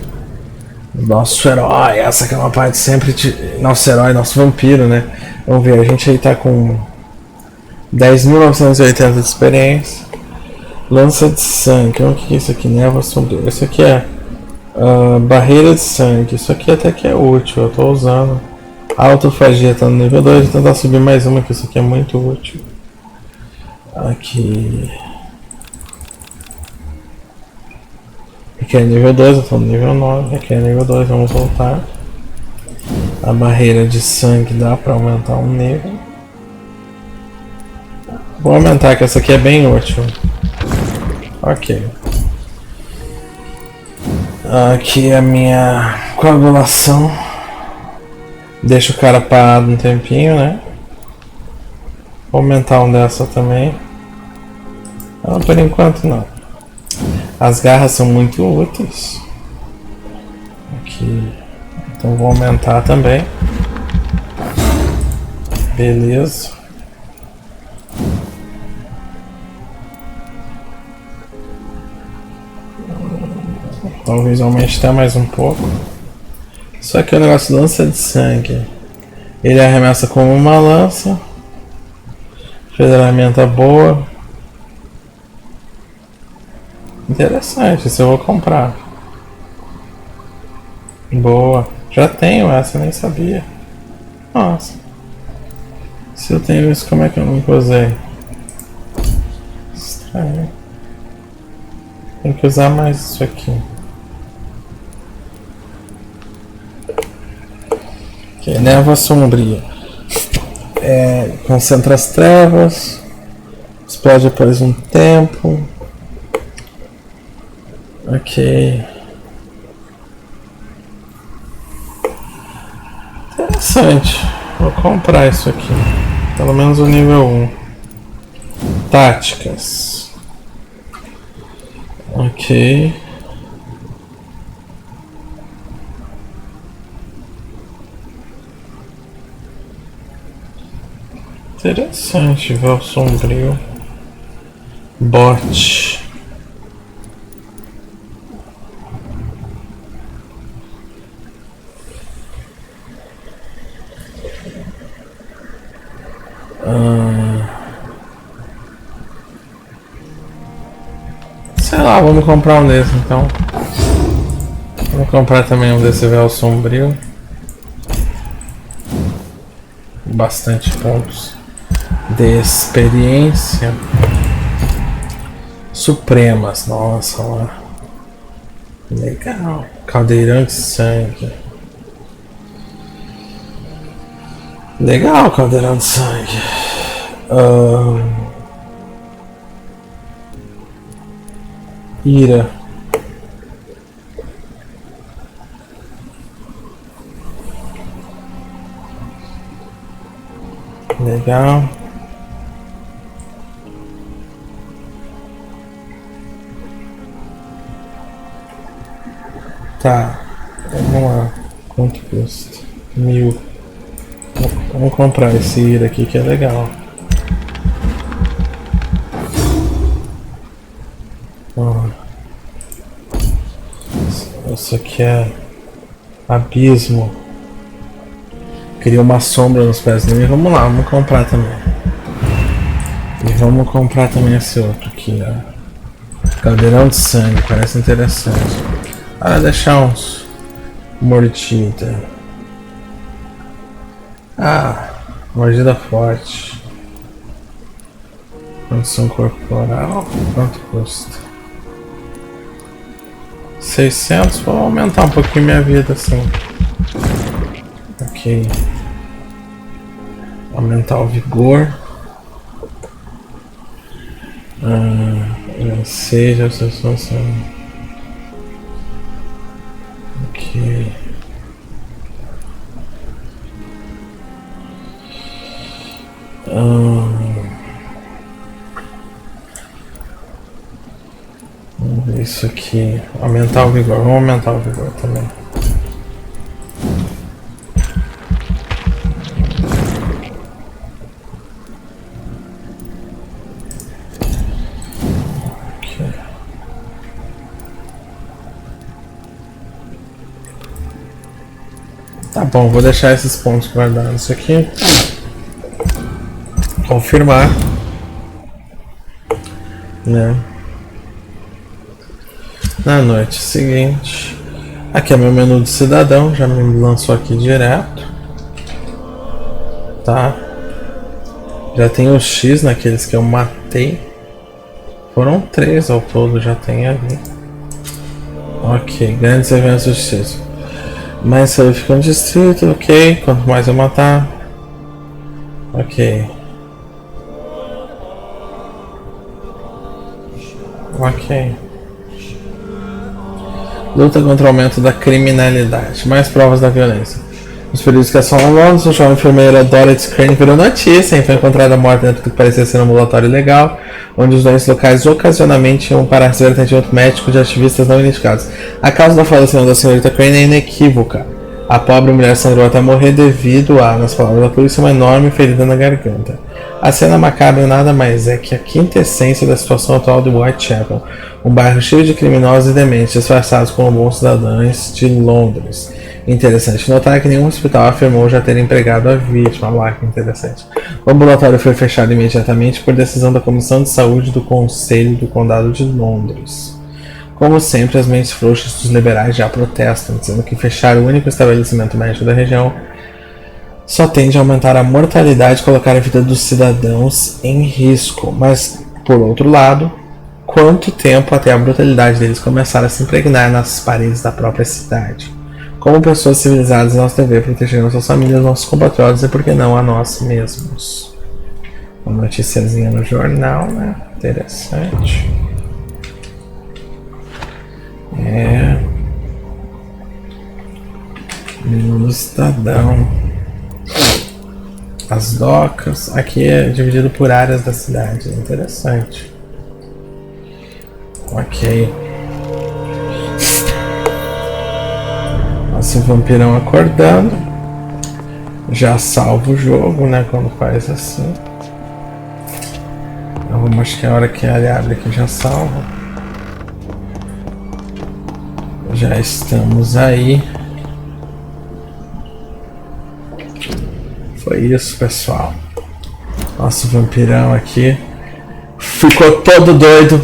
do nosso herói. Essa que é uma parte sempre de nosso herói, nosso vampiro, né? Vamos ver, a gente aí tá com 10.980 de experiência. Lança de sangue, o que é isso aqui? Névoa sombria. Isso aqui é barreira de sangue. Isso aqui até que é útil, eu tô usando. Autofagia tá no nível 2, vou tentar subir mais uma, que isso aqui é muito útil. Aqui é nível 2, eu tô no nível 9. Aqui é nível 2, vamos voltar. A barreira de sangue dá pra aumentar um nível. Vou aumentar, que essa aqui é bem útil. Ok. Aqui é a minha coagulação. Deixa o cara parado um tempinho, né? Vou aumentar um dessa também. Não, por enquanto não. As garras são muito úteis. Aqui. Então vou aumentar também. Beleza. Talvez aumente até mais um pouco. Só que o negócio de lança de sangue. Ele arremessa como uma lança. Ferramenta boa. Interessante, isso eu vou comprar. Boa. Já tenho essa, eu nem sabia. Nossa. Se eu tenho isso, como é que eu nunca usei? Estranho. Tem que usar mais isso aqui. Ok, névoa sombria. Concentra as trevas. Explode após um tempo. Ok. Interessante. Vou comprar isso aqui. Pelo menos o nível 1. Táticas. Ok. Interessante, véu sombrio. Bot. Sei lá, vamos comprar um desse então. Vou comprar também um desse véu sombrio. Bastante pontos de experiência. Supremas, nossa lá. Legal. Caldeirão de sangue. Legal, caldeirão de sangue. Ira. Legal. Tá, vamos lá. Quanto custa? 1000. Vamos comprar esse ir aqui que é legal. Ó. Isso aqui é abismo. Cria uma sombra nos pés dele. Vamos lá, vamos comprar também. E vamos comprar também esse outro aqui, ó. Caldeirão de sangue, parece interessante. Ah, deixar uns mordida. Ah, mordida forte. Condição corporal, quanto custa? 600, vou aumentar um pouquinho minha vida assim. Ok. Aumentar o vigor. Seja a situação. Ok. Vamos ver isso aqui. Aumentar o vigor. Vamos aumentar o vigor também. Tá bom, vou deixar esses pontos guardados aqui. Confirmar. Né? Na noite seguinte. Aqui é meu menu de cidadão, já me lançou aqui direto. Tá? Já tem o X naqueles que eu matei. Foram 3 ao todo, já tem ali. Ok, grandes eventos de justiça. Mais sabe ficando distrito, ok. Quanto mais eu matar. Ok. Ok. Luta contra o aumento da criminalidade. Mais provas da violência. Nos períodos que são longos, o jovem enfermeira Dorothy Crane virou notícia e foi encontrada morta dentro do que parecia ser um ambulatório legal, onde os doentes locais ocasionalmente iam para receber atendimento médico de ativistas não identificados. A causa do falecimento da senhorita Crane é inequívoca. A pobre mulher sangrou até morrer devido a, nas palavras da polícia, uma enorme ferida na garganta. A cena macabra nada mais é que a quintessência da situação atual de Whitechapel, um bairro cheio de criminosos e dementes disfarçados como bons cidadãos de Londres. Interessante notar que nenhum hospital afirmou já ter empregado a vítima. Lá, que interessante. O ambulatório foi fechado imediatamente por decisão da Comissão de Saúde do Conselho do Condado de Londres. Como sempre, as mentes frouxas dos liberais já protestam, dizendo que fechar o único estabelecimento médico da região só tende a aumentar a mortalidade e colocar a vida dos cidadãos em risco. Mas, por outro lado, quanto tempo até a brutalidade deles começar a se impregnar nas paredes da própria cidade? Como pessoas civilizadas, nosso dever proteger nossas famílias, nossos compatriotas e, por que não, a nós mesmos. Uma noticiazinha no jornal, né? Interessante. Menu do cidadão. As docas. Aqui é dividido por áreas da cidade. Interessante. Ok. Nosso vampirão acordando. Já salva o jogo, né? Quando faz assim. Eu acho que é a hora que ele abre aqui já salva. Já estamos aí. Foi isso, pessoal. Nosso vampirão aqui ficou todo doido.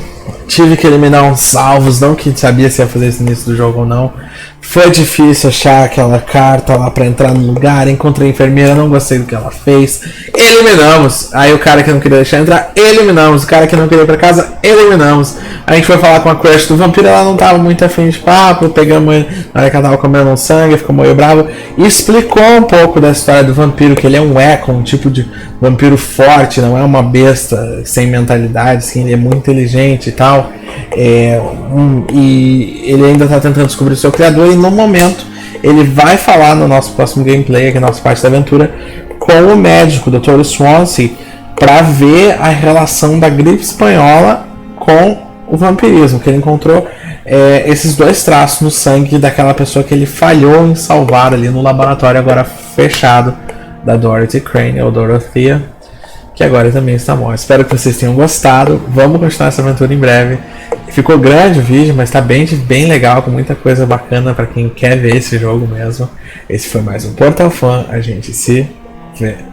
Tive que eliminar uns salvos, não que sabia se ia fazer isso no início do jogo ou não. Foi difícil achar aquela carta lá pra entrar no lugar. Encontrei a enfermeira, não gostei do que ela fez. Eliminamos. Aí o cara que não queria deixar entrar, eliminamos. O cara que não queria ir pra casa, eliminamos. A gente foi falar com a crush do vampiro, ela não tava muito afim de papo. Pegamos ele na hora que ela tava comendo um sangue, ficou meio bravo. E explicou um pouco da história do vampiro, que ele é um eco, um tipo de vampiro forte, não é uma besta sem mentalidade, assim, ele é muito inteligente e tal. E ele ainda está tentando descobrir o seu criador, e no momento ele vai falar no nosso próximo gameplay, aqui na nossa parte da aventura, com o médico, o Dr. Swansea, para ver a relação da gripe espanhola com o vampirismo, que ele encontrou esses dois traços no sangue daquela pessoa que ele falhou em salvar ali no laboratório agora fechado da Dorothy Crane, ou Dorothea, que agora também está morta. Espero que vocês tenham gostado. Vamos continuar essa aventura em breve. Ficou grande o vídeo, mas está bem legal, com muita coisa bacana para quem quer ver esse jogo mesmo. Esse foi mais um Portal Fan. A gente se vê.